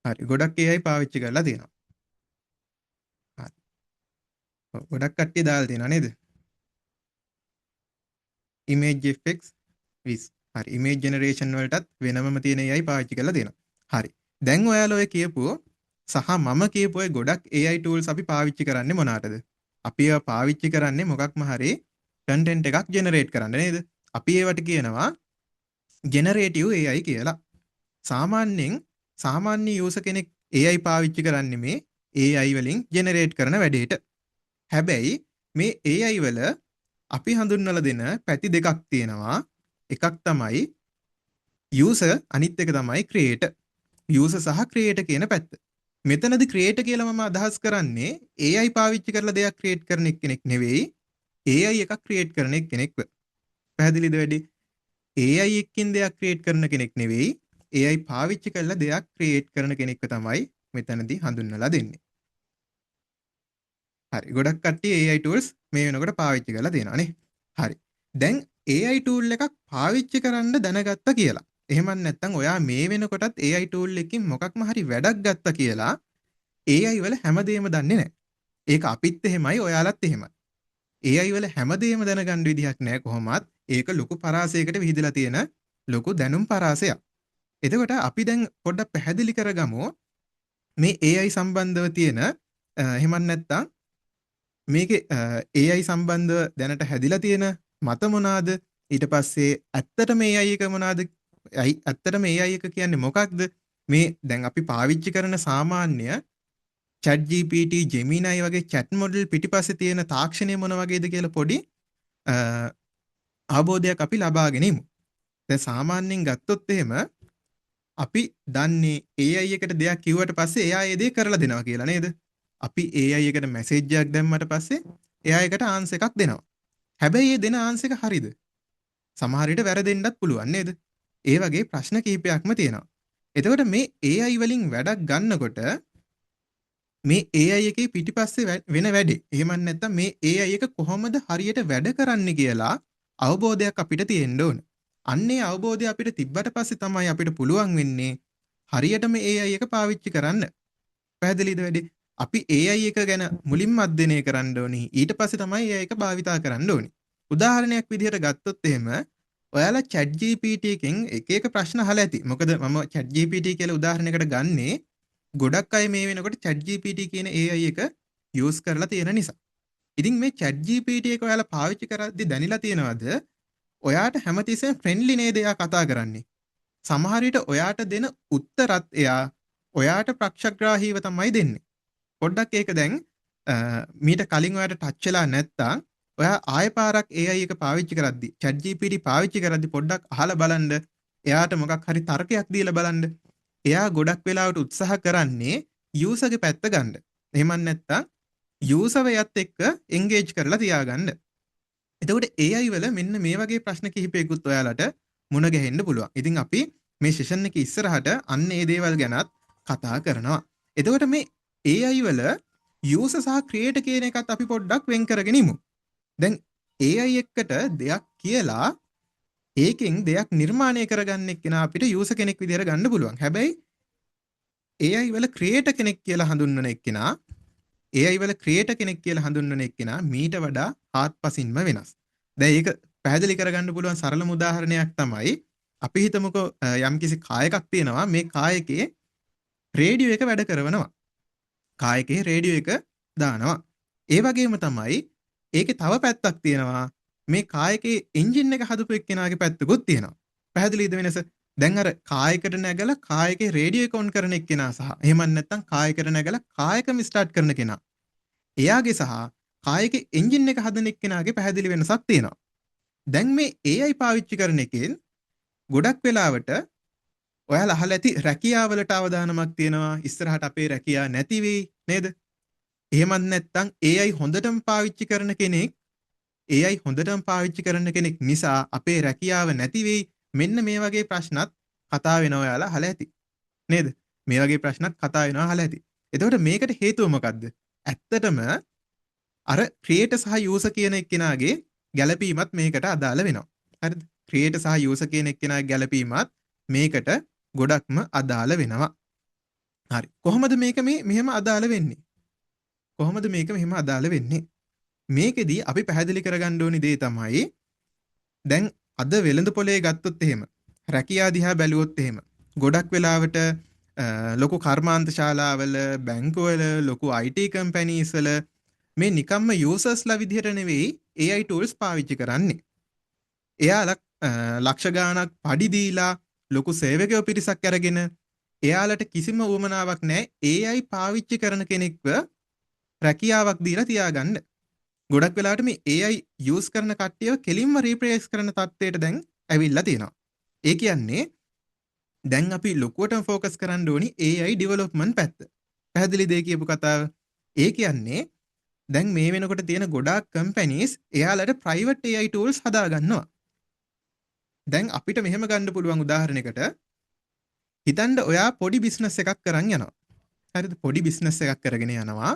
හරි. ගොඩක් AI පාවිච්චි කරලා තියෙනවා. හරි. ඔව් ගොඩක් කට්ටිය දාලා තියෙනවා නේද? image effects with හරි image generation වලටත් වෙනමම තියෙන AI පාවිච්චි කරලා තියෙනවා. හරි. දැන් ඔයාලා ඔය කියපු සහ මම කියපු ඔය ගොඩක් AI tools අපි පාවිච්චි කරන්නේ මොනකටද? අපි ඒවා පාවිච්චි කරන්නේ මොකක්ම හරි content එකක් generate කරන්න නේද? අපි ඒවට කියනවා generative AI කියලා. සාමාන්‍යයෙන් සාමාන්‍ය user කෙනෙක් AI පාවිච්චි කරන්නේ මේ AI වලින් generate කරන වැඩේට. හැබැයි මේ AI වල අපි හඳුන්වලා දෙන පැති දෙකක් තියෙනවා. එකක් තමයි user අනිත් එක තමයි creator. user සහ creator කියන පැත්ත. මෙතනදී creator කියලා මම අදහස් කරන්නේ AI පාවිච්චි කරලා දෙයක් create කරන කෙනෙක් නෙවෙයි. AI එකක් create කරන කෙනෙක්ව. පැහැදිලිද වැඩි? AI එකකින් දෙයක් create කරන කෙනෙක් නෙවෙයි. AI පාවිච්චි කරලා දෙයක් create කරන කෙනෙක්ව තමයි මෙතනදී හඳුන්වලා දෙන්නේ. හරි. ගොඩක් කට්ටිය AI tools මේ වෙනකොට පාවිච්චි කරලා තියෙනවා නේ. හරි. දැන් AI tool එකක් පාවිච්චි කරන්න දැනගත්තා කියලා. එහෙම නැත්නම් ඔයා මේ වෙනකොටත් AI tool එකකින් මොකක්ම හරි වැඩක් ගත්තා කියලා AI වල හැමදේම දන්නේ නැහැ. ඒක අපිත් එහෙමයි ඔයාලත් එහෙමයි. AI වල හැමදේම දැනගන්න විදිහක් නැහැ කොහොමත්. ඒක ලොකු පරාසයකට විහිදලා තියෙන ලොකු දැනුම් පරාසයක්. එතකොට අපි දැන් පොඩ්ඩක් පැහැදිලි කරගමු මේ AI සම්බන්ධව තියෙන එහෙම නැත්නම් මේකේ AI සම්බන්ධව දැනට හැදිලා තියෙන මත මොනවාද? ඊට පස්සේ ඇත්තටම AI එක මොනවාද? ඇත්තටම AI එක කියන්නේ මොකක්ද? මේ දැන් අපි පාවිච්චි කරන සාමාන්‍ය ChatGPT, Gemini වගේ chat model පිටිපස්සේ තියෙන තාක්ෂණය මොන වගේද කියලා පොඩි අවබෝධයක් අපි ලබාගෙන ඉමු. දැන් සාමාන්‍යයෙන් ගත්තොත් එහෙම අපි දන්නේ AI එකට දෙයක් කිව්වට පස්සේ එයා ඒ දේ කරලා දෙනවා කියලා නේද? අපි AI එකට මැසේජ් එකක් දැම්මට පස්සේ එයා ඒකට ආන්සර් එකක් දෙනවා. හැබැයි ඒ දෙන ආන්සර් එක හරිද? සමහර විට වැරදෙන්නත් පුළුවන් නේද? ඒ වගේ ප්‍රශ්න කිහිපයක්ම තියෙනවා. එතකොට මේ AI වලින් වැඩක් ගන්නකොට මේ AI එකේ පිටිපස්සේ වෙන වැඩේ. එහෙම නැත්නම් මේ AI එක කොහොමද හරියට වැඩ කරන්නේ කියලා අවබෝධයක් අපිට තියෙන්න ඕන. අන්නේ අවබෝධය අපිට තිබ්බට පස්සේ තමයි අපිට පුළුවන් වෙන්නේ හරියටම AI එක පාවිච්චි කරන්න. පැහැදිලිද වැඩි? අපි AI එක ගැන මුලින්ම අධ්‍යයනය කරන්න ඕනි. ඊට පස්සේ තමයි AI එක භාවිතා කරන්න ඕනි. උදාහරණයක් විදිහට ගත්තොත් එහෙම ඔයාලා ChatGPT එකෙන් එක එක ප්‍රශ්න අහලා ඇති. මොකද මම ChatGPT කියලා උදාහරණයකට ගන්නේ ගොඩක් අය මේ වෙනකොට ChatGPT කියන AI එක යූස් කරලා තියෙන නිසා. ඉතින් මේ ChatGPT එක ඔයාලා පාවිච්චි කරද්දී දැනিলা තියෙනවද? ඔයාට හැමතිස්සෙම ෆ්‍රෙන්ඩ්ලි නේද එයා කතා කරන්නේ. සමහර විට ඔයාට දෙන උත්තරත් එයා ඔයාට ප්‍රක්ෂග්‍රාහීව තමයි දෙන්නේ. පොඩ්ඩක් ඒක දැන් මීට කලින් ඔයාට ටච් වෙලා නැත්තම් ඔයා ආයෙ පාරක් AI එක පාවිච්චි කරද්දි ChatGPT පාවිච්චි කරද්දි පොඩ්ඩක් අහලා බලන්න. එයාට මොකක් හරි තර්කයක් දීලා බලන්න. එයා ගොඩක් වෙලාවට උත්සාහ කරන්නේ යූසර්ගේ පැත්ත ගන්න. එහෙම නැත්තම් යූසර්ව එයත් එක්ක එන්ගේජ් කරලා තියාගන්න. එතකොට AI වල මෙන්න මේ වගේ ප්‍රශ්න කිහිපයකුත් ඔයාලට මුණ ගැහෙන්න පුළුවන්. ඉතින් අපි මේ සෙෂන් එකේ ඉස්සරහට අන්න ඒ දේවල් ගැනත් කතා කරනවා. එතකොට මේ AI වල යූසර් සහ ක්‍රියේටර් කියන එකත් අපි පොඩ්ඩක් වෙන් කරගෙන ඉමු. දැන් AI එකට දෙයක් කියලා ඒකෙන් දෙයක් නිර්මාණය කරගන්න එක්කෙනා අපිට යූසර් කෙනෙක් විදිහට ගන්න පුළුවන්. හැබැයි AI වල ක්‍රියේටර් කෙනෙක් කියලා හඳුන්වන එක්කෙනා AI වල ක්‍රියේටර් කෙනෙක් කියලා හඳුන්වන එක්කෙනා මීට වඩා හාත්පසින්ම වෙනස්. දැන් ඒක පැහැදිලි කරගන්න පුළුවන් සරලම උදාහරණයක් තමයි අපි හිතමුකෝ යම්කිසි කායකක් තියෙනවා. මේ කායකේ රේඩියෝ එක වැඩ කරනවා. කායකේ රේඩියෝ එක දානවා. ඒ වගේම තමයි ඒකේ තව පැත්තක් තියෙනවා. මේ කායකේ එන්ජින් එක හදපු එක්කෙනාගේ පැත්තකුත් තියෙනවා. පැහැදිලිද වෙනස? දැන් අර කායකට නැගලා කායකේ රේඩියෝ එක ඔන් කරන එක්කෙනා සහ එහෙම නැත්නම් කායකට නැගලා කායකම ස්ටාර්ට් කරන කෙනා. එයාගේ සහ කායකේ එන්ජින් එක හදන එක්කෙනාගේ පැහැදිලි වෙනසක් තියෙනවා. දැන් මේ AI පාවිච්චි කරන එකෙන් ගොඩක් වෙලාවට ඔයාලා අහලා ඇති රැකියාවලට අවදානමක් තියෙනවා. ඉස්සරහට අපේ රැකියාව නැති වෙයි නේද? එහෙමත් නැත්නම් AI හොඳටම පාවිච්චි කරන කෙනෙක් AI හොඳටම පාවිච්චි කරන කෙනෙක් නිසා අපේ රැකියාව නැති වෙයි. මෙන්න මේ වගේ ප්‍රශ්නත් කතා වෙනවා ඔයාලා අහලා ඇති. නේද? මේ වගේ ප්‍රශ්නත් කතා වෙනවා අහලා ඇති. එතකොට මේකට හේතුව මොකද්ද? ඇත්තටම අර ක්‍රියේටර් සහ යූසර් කියන එක්කෙනාගේ ගැළපීමත් මේකට අදාළ වෙනවා. හරිද? ක්‍රියේටර් සහ යූසර් කියන එක්කෙනාගේ ගැළපීමත් මේකට ගොඩක්ම අදාළ වෙනවා. හරි. කොහොමද මේක මෙහෙම අදාළ වෙන්නේ? කොහොමද මේක මෙහෙම අදාළ වෙන්නේ? මේකෙදී අපි පැහැදිලි කරගන්න ඕනි දේ තමයි දැන් අද වෙළඳ පොලේ ගත්තොත් එහෙම රැකියා දිහා බැලුවොත් එහෙම ගොඩක් වෙලාවට ලොකු කර්මාන්ත ශාලාවල බැංකුවල ලොකු IT කම්පැනිස් වල මේ නිකම්ම යූසර්ස්ලා විදිහට නෙවෙයි AI tools පාවිච්චි කරන්නේ. එයාලා ලක්ෂ ගාණක් පඩි දීලා ලොකු සේවකයෝ පිරිසක් අරගෙන එයාලට කිසිම උවමනාවක් නැහැ AI පාවිච්චි කරන කෙනෙක්ව රැකියාවක් දීලා තියාගන්න. ගොඩක් වෙලාවට මේ AI යූස් කරන කට්ටියව කෙලින්ම රීප්ලේස් කරන තත්ත්වයට දැන් ඇවිල්ලා තියෙනවා. ඒ කියන්නේ දැන් අපි ලොකුවටම ફોකස් කරන්න ඕනි AI ඩෙවලොප්මන්ට් පැත්ත. පැහැදිලි දෙය කියපු කතාව. ඒ කියන්නේ දැන් මේ වෙනකොට තියෙන ගොඩාක් කම්පැනිස් එයාලට ප්‍රයිවට් AI tools හදා ගන්නවා. දැන් අපිට මෙහෙම ගන්න පුළුවන් උදාහරණයකට හිතන්න ඔයා පොඩි බිස්නස් එකක් කරන් යනවා. හරිද? පොඩි බිස්නස් එකක් කරගෙන යනවා.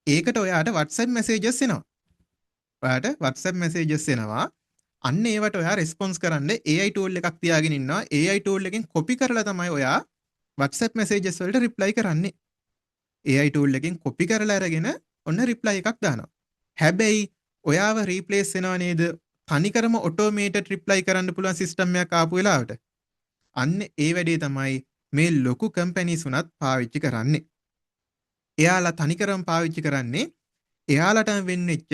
ඒකට ඔයාට WhatsApp messages එනවා. ඔයාට WhatsApp messages එනවා. අන්න ඒවට ඔයා රෙස්පොන්ස් කරන්න AI tool එකක් තියාගෙන ඉන්නවා. AI tool එකෙන් copy කරලා තමයි ඔයා WhatsApp messages වලට reply කරන්නේ. AI tool එකෙන් copy කරලා අරගෙන ඔන්න reply එකක් දානවා. හැබැයි ඔයාව replace වෙනව නේද? තනිකරම automated reply කරන්න පුළුවන් system එකක් ආපු වෙලාවට. අන්න ඒ වැඩේ තමයි මේ ලොකු companies උනත් පාවිච්චි කරන්නේ. එයාලා තනිකරම පාවිච්චි කරන්නේ එයාලටම වෙන්නෙච්ච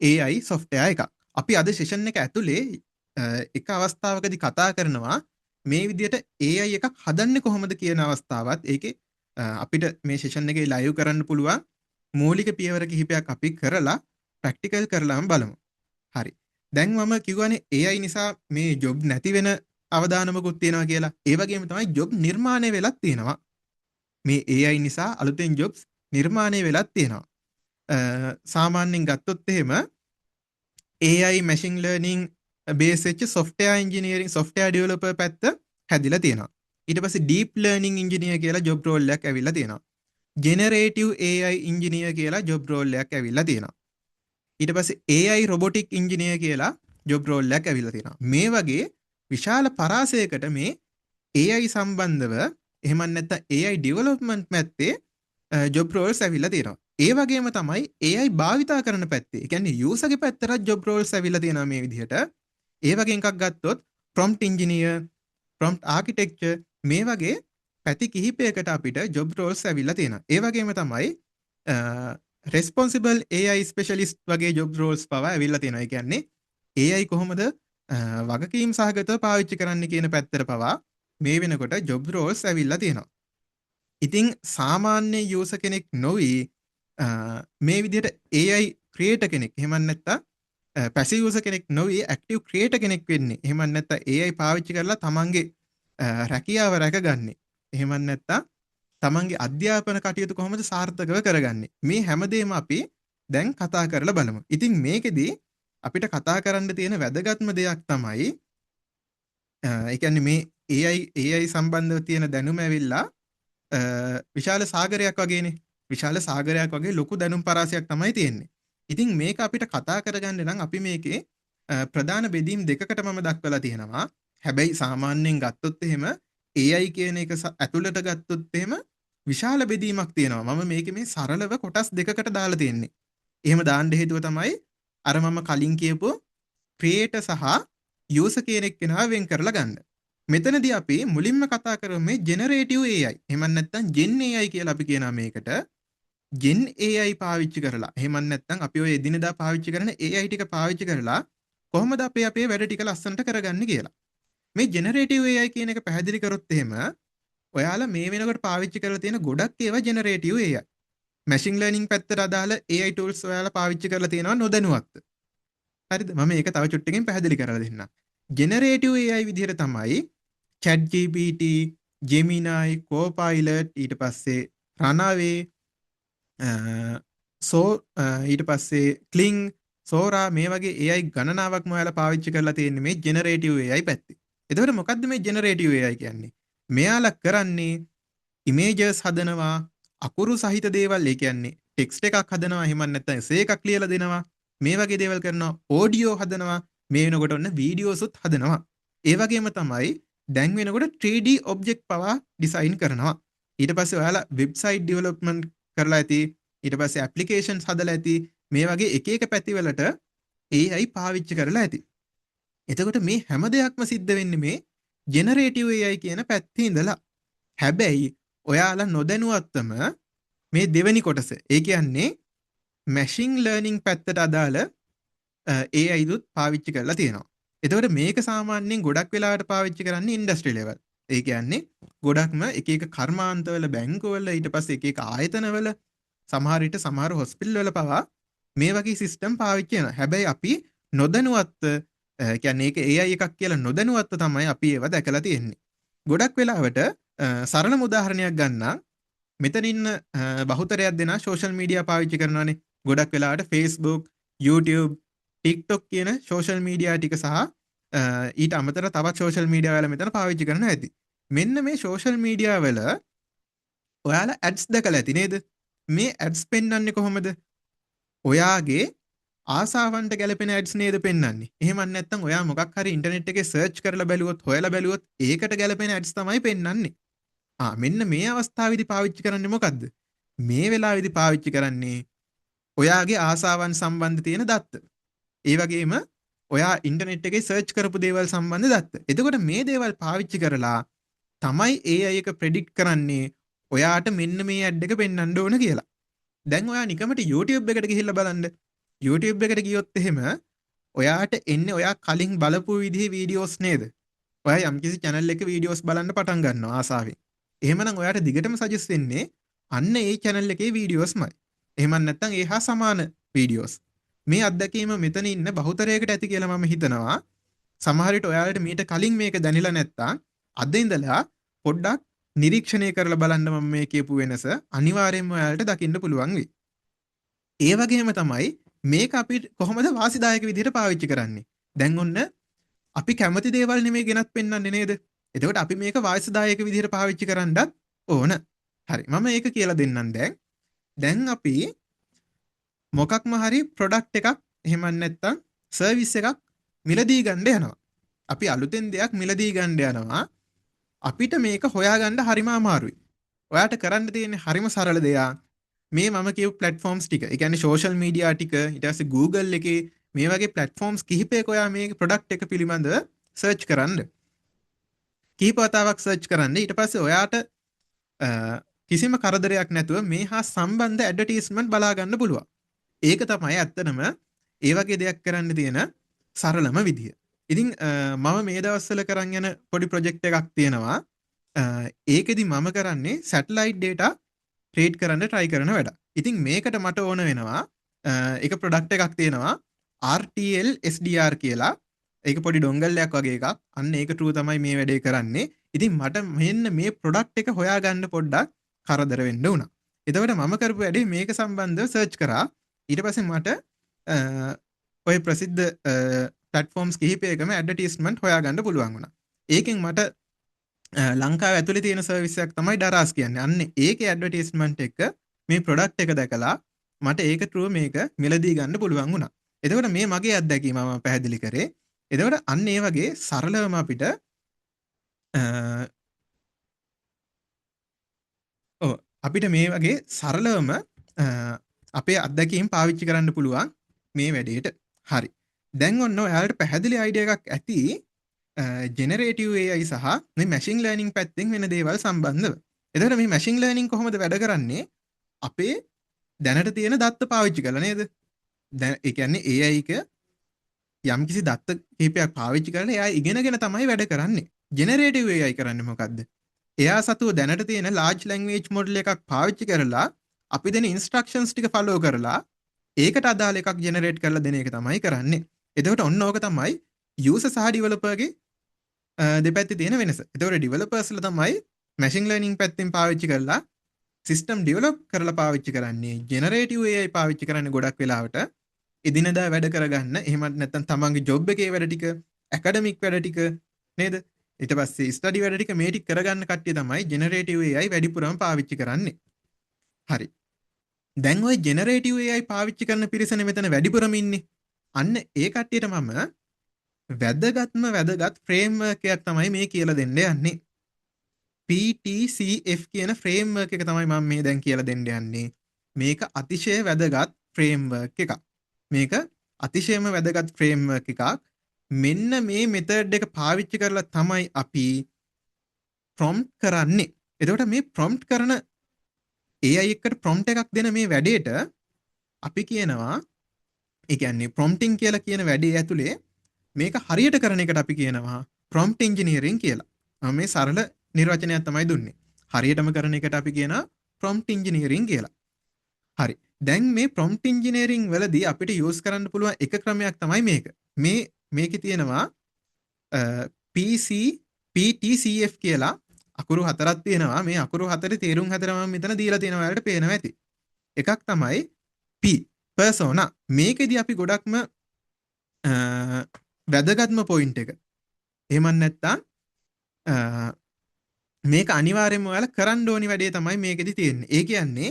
AI software එකක්. අපි අද සෙෂන් එක ඇතුලේ එක අවස්ථාවකදී කතා කරනවා මේ විදිහට AI එකක් හදන්නේ කොහොමද කියන අවස්ථාවත් ඒකේ අපිට මේ සෙෂන් එකේ ලයිව් කරන්න පුළුවන් මූලික පියවර කිහිපයක් අපි කරලා ප්‍රැක්ටිකල් කරලාම බලමු. හරි. දැන් මම කිව්වනේ AI නිසා මේ ජොබ් නැති වෙන අවදානමකුත් තියෙනවා කියලා. ඒ වගේම තමයි ජොබ් නිර්මාණය වෙලත් තියෙනවා. මේ AI නිසා අලුතෙන් ජොබ්ස් නිර්මාණය වෙලත් තියෙනවා. සාමාන්‍යයෙන් ගත්තොත් එහෙම AI machine learning බේස් වෙච්ච software engineering software developer පැත්ත හැදිලා තියෙනවා. ඊට පස්සේ deep learning engineer කියලා job role එකක් ඇවිල්ලා තියෙනවා. generative AI engineer කියලා job role එකක් ඇවිල්ලා තියෙනවා. ඊට පස්සේ AI robotic engineer කියලා job role එකක් ඇවිල්ලා තියෙනවා. මේ වගේ විශාල පරාසයකට මේ AI සම්බන්ධව එහෙම නැත්නම් AI development පැත්තේ job roles ඇවිල්ලා තියෙනවා. ඒ වගේම තමයි AI භාවිතා කරන පැත්තේ. ඒ කියන්නේ user ගේ පැත්තට job roles ඇවිල්ලා තියෙනවා මේ විදිහට. ඒ වගේ එකක් ගත්තොත් prompt engineer, prompt architecture මේ වගේ පැති කිහිපයකට අපිට job roles ඇවිල්ලා තියෙනවා. ඒ වගේම තමයි responsible AI specialist වගේ job roles පවා ඇවිල්ලා තියෙනවා. ඒ කියන්නේ AI කොහොමද වගකීම් සහගතව පාවිච්චි කරන්න කියන පැත්තට පවා මේ වෙනකොට job roles ඇවිල්ලා තියෙනවා. ඉතින් සාමාන්‍ය user කෙනෙක් නොවි මේ විදිහට AI creator කෙනෙක් එහෙම නැත්නම් passive user කෙනෙක් නොවි active creator කෙනෙක් වෙන්නේ. එහෙම නැත්නම් AI පාවිච්චි කරලා තමන්ගේ රැකියාව රැකගන්නේ. එහෙම නැත්නම් තමන්ගේ අධ්‍යාපන කටයුතු කොහොමද සාර්ථකව කරගන්නේ. මේ හැමදේම අපි දැන් කතා කරලා බලමු. ඉතින් මේකෙදී අපිට කතා කරන්න තියෙන වැදගත්ම දෙයක් තමයි ඒ කියන්නේ මේ AI සම්බන්ධව තියෙන දැනුම ඇවිල්ලා විශාල සාගරයක් වගේනේ. විශාල සාගරයක් වගේ ලොකු දැනුම් පරාසයක් තමයි තියෙන්නේ. ඉතින් මේක අපිට කතා කරගන්න නම් අපි මේකේ ප්‍රධාන බෙදීම් දෙකකට මම දක්වලා තියෙනවා. හැබැයි සාමාන්‍යයෙන් ගත්තොත් එහෙම AI කියන එක ඇතුළට ගත්තොත් එහෙම විශාල බෙදීමක් තියෙනවා. මම මේකේ මේ සරලව කොටස් දෙකකට දාලා තියෙන්නේ. එහෙම දාන්න හේතුව තමයි අර මම කලින් කියපු creator සහ user කියන එක්කෙනා වෙන් කරලා ගන්න. මෙතනදී අපි මුලින්ම කතා කරමු මේ generative AI. එහෙම නැත්නම් gen AI කියලා අපි කියනවා මේකට. gen AI පාවිච්චි කරලා. එහෙම නැත්නම් අපි ඔය එදිනෙදා පාවිච්චි කරන AI ටික පාවිච්චි කරලා කොහොමද අපේ වැඩ ටික ලස්සනට කරගන්නේ කියලා. මේ generative AI කියන එක පැහැදිලි කරොත් එහෙම ඔයාලා මේ වෙනකොට පාවිච්චි කරලා තියෙන ගොඩක් ඒවා generative AI. machine learning පැත්තට අදාළ AI tools ඔයාලා පාවිච්චි කරලා තියෙනවා නොදැනුවත්ව. හරිද? මම ඒක තව චුට්ටකින් පැහැදිලි කරලා දෙන්නම්. generative AI විදිහට තමයි ChatGPT, Gemini, Copilot, ඊට පස්සේ Runaway, ඊට පස්සේ Kling, Sora මේ වගේ AI ගණනාවක්ම ඔයාලා පාවිච්චි කරලා තියෙන්නේ මේ generative AI පැත්තේ. එතකොට මොකද්ද මේ generative AI කියන්නේ? මෙයාලා කරන්නේ images හදනවා, අකුරු සහිත දේවල්, ඒ කියන්නේ text එකක් හදනවා, එහෙම නැත්නම් essay එකක් ලියලා දෙනවා. මේ වගේ දේවල් කරනවා, audio හදනවා, මේ වෙනකොට ඔන්න videos උත් හදනවා. ඒ වගේම තමයි දැන් වෙනකොට 3D object පවා design කරනවා. ඊට පස්සේ ඔයාලා website development කරලා ඇති, ඊට පස්සේ applications හදලා ඇති, මේ වගේ එක එක පැතිවලට AI පාවිච්චි කරලා ඇති. එතකොට මේ හැම දෙයක්ම සිද්ධ වෙන්නේ මේ generative AI කියන පැත්තේ ඉඳලා. හැබැයි ඔයාලා නොදැනුවත්වම මේ දෙවෙනි කොටස, ඒ කියන්නේ machine learning පැත්තට අදාළ AI දුත් පාවිච්චි කරලා තියෙනවා. එතකොට මේක සාමාන්‍යයෙන් ගොඩක් වෙලාවට පාවිච්චි කරන්නේ ඉන්ඩස්ට්‍රි ලෙවල්. ඒ කියන්නේ ගොඩක්ම එක එක කර්මාන්තවල, බැංකුවල, ඊට පස්සේ එක එක ආයතනවල, සමහර විට සමහර හොස්පිටල් වල පවා මේ වගේ සිස්ටම් පාවිච්චි කරනවා. හැබැයි අපි නොදැනුවත්ව කියන්නේ ඒක AI එකක් කියලා නොදැනුවත්ව තමයි අපි ඒවා දැකලා තියෙන්නේ. ගොඩක් වෙලාවට සරලම උදාහරණයක් ගන්නම්. මෙතන ඉන්න බහුතරයක් දෙනා සෝෂල් මීඩියා පාවිච්චි කරනවානේ. ගොඩක් වෙලාවට Facebook, YouTube, TikTok කියන සෝෂල් මීඩියා ටික සහ ඊට අමතරව තවත් සෝෂල් මීඩියා වල මෙතන පාවිච්චි කරනවා ඇති. මෙන්න මේ සෝෂල් මීඩියා වල ඔයාලා ඇඩ්ස් දැකලා ඇති නේද? මේ ඇඩ්ස් පෙන්වන්නේ කොහොමද? ඔයාගේ ආසාවන්ට ගැලපෙන ඇඩ්ස් නේද පෙන්වන්නේ. එහෙම නැත්නම් ඔයා මොකක් හරි ඉන්ටර්නෙට් එකේ සර්ච් කරලා බැලුවොත්, හොයලා බැලුවොත් ඒකට ගැලපෙන ඇඩ්ස් තමයි පෙන්වන්නේ. මෙන්න මේ අවස්ථාවේදී පාවිච්චි කරන්නේ මොකද්ද? මේ වෙලාවේදී පාවිච්චි කරන්නේ ඔයාගේ ආසාවන් සම්බන්ධ තියෙන දත්ත. ඒ වගේම ඔයා ඉන්ටර්නෙට් එකේ සර්ච් කරපු දේවල් සම්බන්ධ දත්ත. එතකොට මේ දේවල් පාවිච්චි කරලා තමයි AI එක ප්‍රෙඩික්ට් කරන්නේ ඔයාට මෙන්න මේ ඇඩ් එක පෙන්වන්න ඕන කියලා. දැන් ඔයා නිකමට YouTube එකට ගිහිල්ලා බලන්න. YouTube එකට ගියොත් එහෙම ඔයාට එන්නේ ඔයා කලින් බලපු විදිහේ වීඩියෝස් නේද? ඔයා යම්කිසි channel එකක වීඩියෝස් බලන්න පටන් ගන්නවා ආසාවෙන්. එහෙමනම් ඔයාට දිගටම සජෙස්ට් වෙන්නේ අන්න ඒ channel එකේ වීඩියෝස්මයි. එහෙම නැත්නම් ඒ හා සමාන වීඩියෝස්. මේ අත්දැකීම මෙතන ඉන්න බහුතරයකට ඇති කියලා මම හිතනවා. සමහර විට ඔයාලට මීට කලින් මේක දැනෙලා නැත්තම් අද ඉඳලා පොඩ්ඩක් නිරීක්ෂණය කරලා බලන්න මම මේ කියපු වෙනස අනිවාර්යයෙන්ම ඔයාලට දකින්න පුළුවන් වෙයි. ඒ වගේම තමයි මේක අපි කොහොමද වාසිදායක විදිහට පාවිච්චි කරන්නේ. දැන් ඔන්න අපි කැමති දේවල් නෙමෙයි ගෙනත් පෙන්වන්නේ නේද? එතකොට අපි මේක වාසිදායක විදිහට පාවිච්චි කරන්නත් ඕන. හරි. මම ඒක කියලා දෙන්නම් දැන්. දැන් අපි මොකක්ම හරි ප්‍රොඩක්ට් එකක් එහෙම නැත්නම් සර්විස් එකක් මිලදී ගන්න යනවා. අපි අලුතෙන් දෙයක් මිලදී ගන්න යනවා. අපිට මේක හොයාගන්න හරිම අමාරුයි. ඔයාට කරන්න තියෙන්නේ හරිම සරල දෙයක්. මේ මම කියපු platforms ටික. ඒ කියන්නේ social media ටික, ඊට පස්සේ Google එකේ මේ වගේ platforms කිහිපයක ඔයා මේ product එක පිළිබඳව search කරන්න. කීප වතාවක් search කරන්න. ඊට පස්සේ ඔයාට කිසිම කරදරයක් නැතුව මේ හා සම්බන්ධ ඇඩ්වර්ටයිස්මන්ට් බලා ගන්න පුළුවන්. ඒක තමයි ඇත්තටම ඒ වගේ දෙයක් කරන්න තියෙන සරලම විදිය. ඉතින් මම මේ දවස්වල කරන් යන පොඩි ප්‍රොජෙක්ට් එකක් තියෙනවා. ඒකෙදි මම කරන්නේ සැටලයිට් data ට්‍රේඩ් කරන්න try කරන වැඩ. ඉතින් මේකට මට ඕන වෙනවා එක ප්‍රොඩක්ට් එකක් තියෙනවා RTL SDR කියලා. ඒක පොඩි ඩොංගල්ලයක් වගේ එකක්. අන්න ඒක true තමයි මේ වැඩේ කරන්නේ. ඉතින් මට මෙන්න මේ ප්‍රොඩක්ට් එක හොයාගන්න පොඩ්ඩක් කරදර වෙන්න වුණා. එතකොට මම කරපු වැඩේ මේක සම්බන්ධව සර්ච් කරා. ඊට පස්සේ මට ඔය ප්‍රසිද්ධ platforms කිහිපයකම ඇඩ්වර්ටයිස්මන්ට් හොයාගන්න පුළුවන් වුණා. ඒකෙන් මට ලංකාව ඇතුලේ තියෙන සර්විස් එකක් තමයි ඩරාස් කියන්නේ. අන්න ඒකේ ඇඩ්වර්ටයිස්මන්ට් එක මේ ප්‍රොඩක්ට් එක දැකලා මට ඒක true මේක මිලදී ගන්න පුළුවන් වුණා. එතකොට මේ මගේ අත්දැකීම මම පැහැදිලි කරේ. එතකොට අන්න ඒ වගේ සරලවම අපිට අපිට මේ වගේ සරලවම අපේ අත්දැකීම් පාවිච්චි කරන්න පුළුවන් මේ වැඩේට. හරි. දැන් ඔන්න ඔයාලට පැහැදිලි අයිඩියා එකක් ඇති ජෙනරේටිව් AI සහ මේ මැෂින් ලර්නින් පැත්තෙන් වෙන දේවල් සම්බන්ධව. එතකොට මේ මැෂින් ලර්නින් කොහොමද වැඩ කරන්නේ? අපේ දැනට තියෙන දත්ත පාවිච්චි කරලා නේද? දැන් ඒ කියන්නේ AI එක යම්කිසි දත්ත කිහිපයක් පාවිච්චි කරලා එයා ඉගෙනගෙන තමයි වැඩ කරන්නේ. ජෙනරේටිව් AI කරන්නේ මොකද්ද? එයා සතුව දැනට තියෙන large language model එකක් පාවිච්චි කරලා අපි දෙන instructions ටික follow කරලා ඒකට අදාළ එකක් generate කරලා දෙන එක තමයි කරන්නේ. එතකොට ඔන්න ඕක තමයි user සහ developer ගේ දෙපැත්තේ තියෙන වෙනස. එතකොට developers ලා තමයි machine learning පැත්තෙන් පාවිච්චි කරලා system develop කරලා පාවිච්චි කරන්නේ. generative AI පාවිච්චි කරන්නේ ගොඩක් වෙලාවට එදිනදා වැඩ කරගන්න. එහෙමත් නැත්නම් තමන්ගේ job එකේ වැඩ ටික, academic වැඩ ටික නේද? ඊට පස්සේ ස්ටඩි වැඩ ටික මේ ටික කරගන්න කට්ටිය තමයි ජෙනරේටිව් AI වැඩිපුරම පාවිච්චි කරන්නේ. හරි. දැන් ওই ජෙනරේටිව් AI පාවිච්චි කරන පිරිසනේ මෙතන වැඩිපුරම ඉන්නේ. අන්න ඒ කට්ටියට මම වැදගත් ෆ්‍රේම්වර්ක් එකක් තමයි මේ කියලා දෙන්න යන්නේ. PTCF කියන ෆ්‍රේම්වර්ක් එක තමයි මම මේ දැන් කියලා දෙන්න යන්නේ. මේක අතිශය වැදගත් ෆ්‍රේම්වර්ක් එකක්. මේක අතිශයම වැදගත් ෆ්‍රේම්වර්ක් එකක්. මෙන්න මේ මෙතඩ් එක පාවිච්චි කරලා තමයි අපි ප්‍රොම්ප්ට් කරන්නේ. එතකොට මේ ප්‍රොම්ප්ට් කරන AI එකට ප්‍රොම්ප්ට් එකක් දෙන මේ වැඩේට අපි කියනවා ඒ කියන්නේ ප්‍රොම්ප්ටිං කියලා කියන වැඩේ ඇතුලේ මේක හරියට කරන එකට අපි කියනවා ප්‍රොම්ප්ට් ඉන්ජිනියරින් කියලා. මම මේ සරල නිර්වචනයක් තමයි දුන්නේ. හරියටම කරන එකට අපි කියනවා ප්‍රොම්ප්ට් ඉන්ජිනියරින් කියලා. හරි. දැන් මේ ප්‍රොම්ප්ට් ඉන්ජිනියරින් වලදී අපිට යූස් කරන්න පුළුවන් එක ක්‍රමයක් තමයි මේක. මේකේ තියෙනවා PTCF කියලා අකුරු හතරක් තියෙනවා. මේ අකුරු හතරේ තේරුම් හතර මම මෙතන දීලා තියෙනවා. ඔයාලට පේනවා ඇති. එකක් තමයි P persona. මේකෙදි අපි ගොඩක්ම වැදගත්ම පොයින්ට් එක. එහෙම නැත්නම් මේක අනිවාර්යයෙන්ම ඔයාලා කරන්න ඕනි වැඩේ තමයි මේකෙදි තියෙන්නේ. ඒ කියන්නේ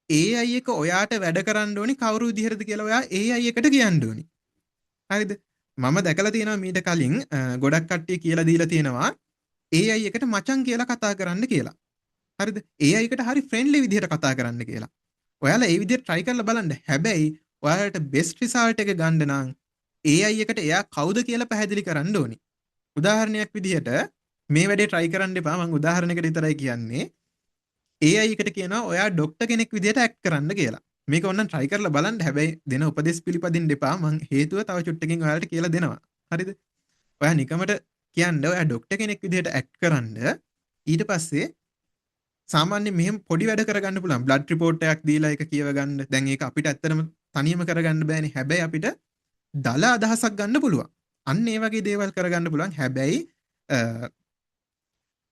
AI එක ඔයාට වැඩ කරන්න ඕනි කවුරු විදිහටද කියලා ඔයා AI එකට කියන්න ඕනි. හරිද? මම දැකලා තියෙනවා මීට කලින් ගොඩක් කට්ටිය කියලා දීලා තියෙනවා AI එකට මචං කියලා කතා කරන්න කියලා. හරිද? AI එකට හරි ෆ්‍රෙන්ඩ්ලි විදිහට කතා කරන්න කියලා. ඔයාලා ඒ විදිහට try කරලා බලන්න. හැබැයි ඔයාලට best result එක ගන්න නම් AI එකට එයා කවුද කියලා පැහැදිලි කරන්න ඕනි. උදාහරණයක් විදිහට මේ වැඩේ try කරන්න එපා. මම උදාහරණයකට විතරයි කියන්නේ. AI එකට කියනවා ඔයා ડોක්ටර් කෙනෙක් විදිහට act කරන්න කියලා. මේක ඕනනම් try කරලා බලන්න. හැබැයි දෙන උපදෙස් පිළිපදින්න එපා. මං හේතුව තව චුට්ටකින් ඔයාලට කියලා දෙනවා. හරිද? ඔයා නිකමට කියන්නේ ඔයා ડોක්ටර් කෙනෙක් විදිහට act කරන්න. ඊට පස්සේ සාමාන්‍යයෙන් මෙහෙම පොඩි වැඩ කරගන්න පුළුවන්. බ්ලඩ් රිපෝට් එකක් දීලා ඒක කියව ගන්න. දැන් ඒක අපිට ඇත්තටම තනියම කරගන්න බෑනේ. හැබැයි අපිට දල අදහසක් ගන්න පුළුවන්. අන්න ඒ වගේ දේවල් කරගන්න පුළුවන්. හැබැයි අ,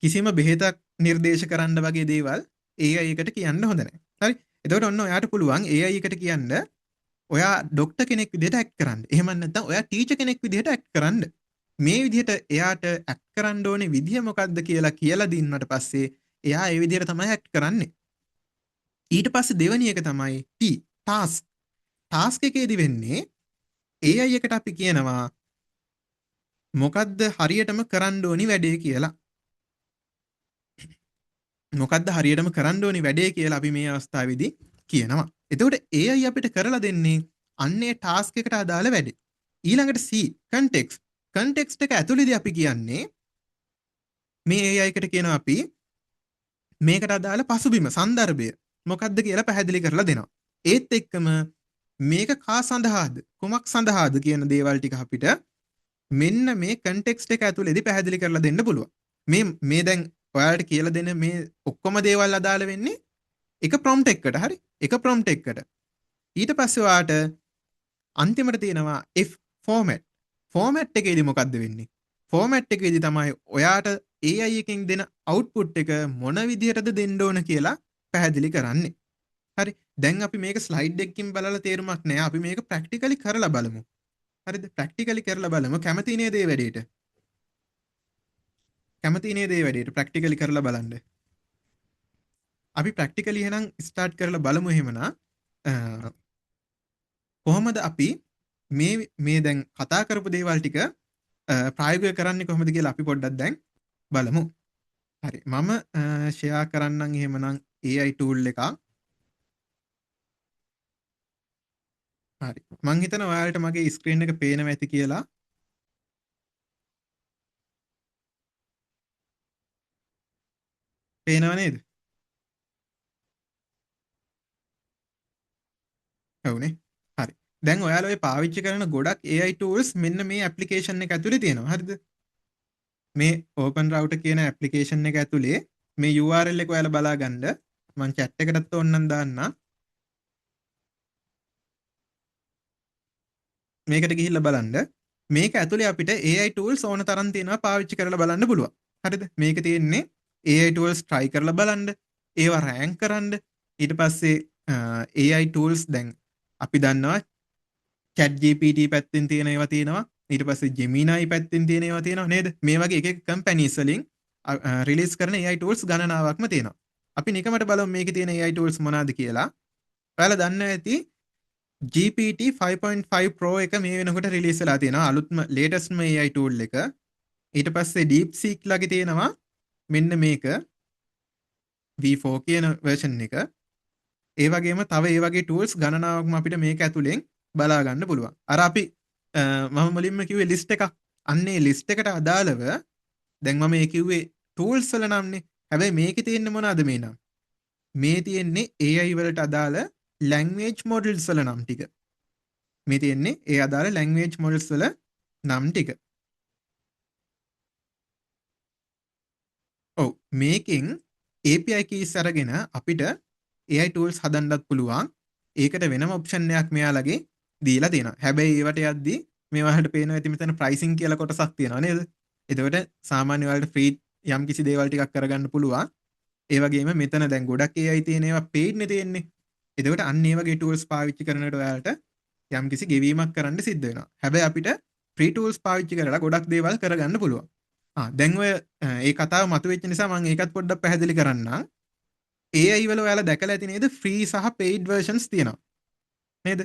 කිසිම බෙහෙතක් නිර්දේශ කරන්න වගේ දේවල් AI එකට කියන්න හොඳ නැහැ. හරි. එතකොට ඔන්න ඔයාට පුළුවන් AI එකට කියන්න ඔයා ඩොක්ටර් කෙනෙක් විදිහට ඇක්ට් කරන්න. එහෙම නැත්නම් ඔයා ටීචර් කෙනෙක් විදිහට ඇක්ට් කරන්න. මේ විදිහට එයාට ඇක්ට් කරන්න ඕනේ විදිහ මොකක්ද කියලා දුන්නට පස්සේ එයා ඒ විදිහට තමයි ඇක්ට් කරන්නේ. ඊට පස්සේ දෙවෙනි එක තමයි T ටාස්ක්. ටාස්ක් එකේදී වෙන්නේ AI එකට අපි කියනවා මොකද්ද හරියටම කරන්න ඕනි වැඩේ කියලා. මොකද්ද හරියටම කරන්න ඕනි වැඩේ කියලා අපි මේ අවස්ථාවේදී කියනවා. එතකොට AI අපිට කරලා දෙන්නේ අන්නේ ටාස්ක් එකට අදාළ වැඩේ. ඊළඟට C context. context එක ඇතුළේදී අපි කියන්නේ මේ AI එකට කියනවා අපි මේකට අදාළ පසුබිම සන්දර්භය මොකක්ද කියලා පැහැදිලි කරලා දෙනවා. ඒත් එක්කම මේක කා සඳහාද කුමක් සඳහාද කියන දේවල් ටික අපිට මෙන්න මේ context එක ඇතුළේදී පැහැදිලි කරලා දෙන්න පුළුවන්. මේ දැන් ඔයාලට කියලා දෙන මේ ඔක්කොම දේවල් අදාළ වෙන්නේ එක prompt එකකට හරි? එක prompt එකකට. ඊට පස්සේ ඔයාට අන්තිමට තියෙනවා if format. format එකේදී මොකද්ද වෙන්නේ? format එකේදී තමයි ඔයාට AI එකෙන් දෙන output එක මොන විදිහටද දෙන්න ඕන කියලා පැහැදිලි කරන්නේ. හරි. දැන් අපි මේක slide එකකින් බලලා තේරුමක් නෑ. අපි මේක practically කරලා බලමු. හරිද? practically කරලා බලමු. කැමති නේද මේ වැඩේට? කැමති නේද මේ වැඩේට practically කරලා බලන්න? අපි practically එහෙනම් start කරලා බලමු එහෙමනම්. කොහොමද අපි මේ දැන් කතා කරපු දේවල් ටික ප්‍රායෝගිකව කරන්නේ කොහොමද කියලා අපි පොඩ්ඩක් දැන් බලමු. හරි. මම share කරන්නම් එහෙමනම් AI tool එකක්. හරි. මං හිතනවා ඔයාලට මගේ ස්ක්‍රීන් එක පේනවා ඇති කියලා. පේනව නේද? ඔව්නේ. හරි. දැන් ඔයාලා ඔය පාවිච්චි කරන ගොඩක් AI tools මෙන්න මේ application එක ඇතුලේ තියෙනවා. හරිද? මේ open router කියන application එක ඇතුලේ මේ URL එක ඔයාලා බලා ගන්න. මම chat එකටත් ඕනනම් දාන්නම්. මේකට ගිහිල්ලා බලන්න. මේක ඇතුලේ අපිට AI tools ඕන තරම් තියෙනවා පාවිච්චි කරලා බලන්න පුළුවන්. හරිද? මේක තියෙන්නේ AI tools try කරලා බලන්න. ඒවා rank කරන්න. ඊට පස්සේ AI tools දැන් අපි දන්නවා chat GPT පැත්තෙන් තියෙන ඒවා තියෙනවා. ඊට පස්සේ Gemini පැත්තෙන් තියෙන ඒවා තියෙනවා නේද? මේ වගේ එක එක companies වලින් රිලීස් කරන AI tools ගණනාවක්ම තියෙනවා. අපි නිකමට බලමු මේකේ තියෙන AI tools මොනවාද කියලා. ඔයාලා දන්නවා ඇති GPT 5.5 Pro එක මේ වෙනකොට රිලීස් වෙලා තියෙනවා. අලුත්ම latestම AI tool එක. ඊට පස්සේ DeepSeek ලගේ තියෙනවා මෙන්න මේක V4 කියන version එක. ඒ වගේම තව ඒ වගේ tools ගණනාවක්ම අපිට මේක ඇතුලෙන් බලා ගන්න පුළුවන්. අර අපි මම මුලින්ම කිව්වේ list එකක්. අන්නේ list එකට අදාළව දැන් මම මේ කිව්වේ tools වල නම්නේ. හැබැයි මේකේ තියෙන්නේ මොනවද මේ නම්? මේ තියෙන්නේ AI වලට අදාළ language models වල නම් ටික. මේ තියෙන්නේ ඒ අදාළ language models වල නම් ටික. ඔව් මේකෙන් API keys අරගෙන අපිට AI tools හදන්නත් පුළුවන්. ඒකට වෙනම ඔප්ෂන් එකක් මෙයාලගේ දීලා තියෙනවා. හැබැයි ඒවට යද්දී මේ වලට පේනවා ඇති මෙතන pricing කියලා කොටසක් තියෙනවා නේද? එතකොට සාමාන්‍ය වලට free යම් කිසි දේවල් ටිකක් කරගන්න පුළුවන්. ඒ වගේම මෙතන දැන් ගොඩක් AI තියෙන ඒවා paid නේ තියෙන්නේ. එතකොට අන්න ඒ වගේ tools පාවිච්චි කරනකොට ඔයාලට යම් කිසි ගෙවීමක් කරන්න සිද්ධ වෙනවා. හැබැයි අපිට free tools පාවිච්චි කරලා ගොඩක් දේවල් කරගන්න පුළුවන්. දැන් ඔය ඒ කතාව මතුවෙච්ච නිසා මම ඒකත් පොඩ්ඩක් පැහැදිලි කරන්නම්. AI වල ඔයාලා දැකලා ඇති නේද free සහ paid versions තියෙනවා. නේද?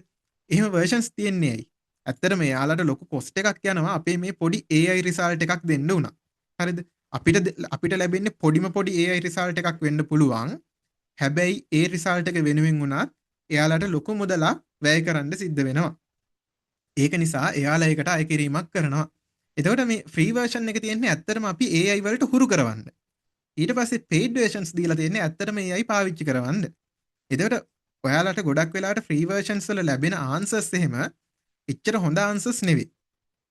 එහෙම versions තියෙන්නේ ඇයි? ඇත්තටම එයාලට ලොකු cost එකක් යනවා අපේ මේ පොඩි AI result එකක් දෙන්න උනා. හරිද? අපිට ලැබෙන්නේ පොඩි AI result එකක් වෙන්න පුළුවන්. හැබැයි ඒ result එක වෙනුවෙන් උනත් එයාලට ලොකු මුදලක් වැය කරන්න සිද්ධ වෙනවා. ඒක නිසා එයාලා ඒකට අය කිරීමක් කරනවා. එතකොට මේ free version එක තියෙන්නේ ඇත්තටම අපි AI වලට හුරු කරවන්න. ඊට පස්සේ paid versions දීලා තියෙන්නේ ඇත්තටම AI පාවිච්චි කරවන්න. එතකොට ඔයාලට ගොඩක් වෙලාවට free versions වල ලැබෙන answers එහෙම එච්චර හොඳ answers නෙවෙයි.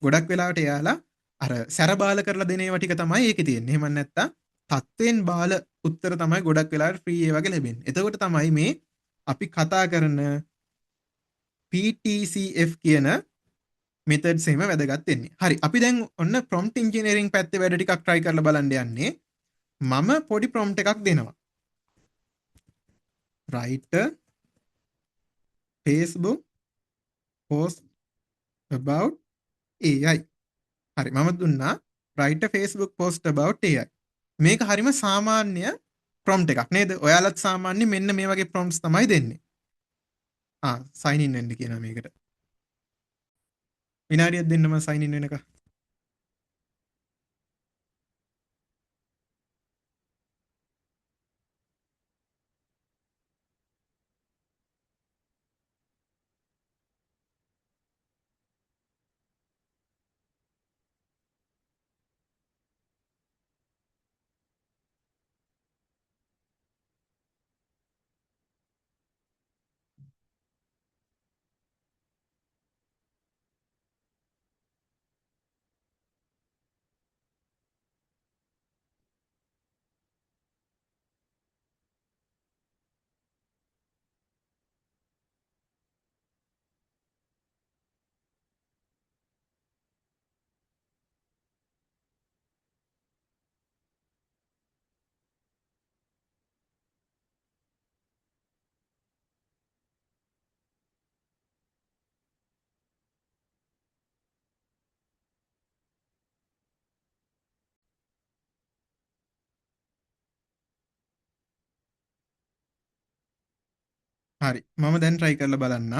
ගොඩක් වෙලාවට එයාලා අර සැරබාල කරලා දෙන ඒවා ටික තමයි ඒකේ තියෙන්නේ. එහෙම නැත්තම් තත්වෙන් බාල උත්තර තමයි ගොඩක් වෙලාවට free ඒ වගේ ලැබෙන්නේ. එතකොට තමයි මේ අපි කතා කරන PTCF කියන මෙතඩ්ස් එහෙම වැදගත් වෙන්නේ. හරි. අපි දැන් ඔන්න prompt engineering පැත්තේ වැඩ ටිකක් try කරලා බලන්න යන්නේ. මම පොඩි prompt එකක් දෙනවා. write a Facebook post about AI. හරි. මම දුන්නා write a Facebook post about AI. මේක හරිම සාමාන්‍ය prompt එකක් නේද? ඔයාලත් සාමාන්‍ය මෙන්න මේ වගේ prompts තමයි දෙන්නේ. sign in වෙන්න කියනවා මේකට. විනාඩියක් දෙන්න මම sign in වෙනකම්. හරි. මම දැන් try කරලා බලන්න.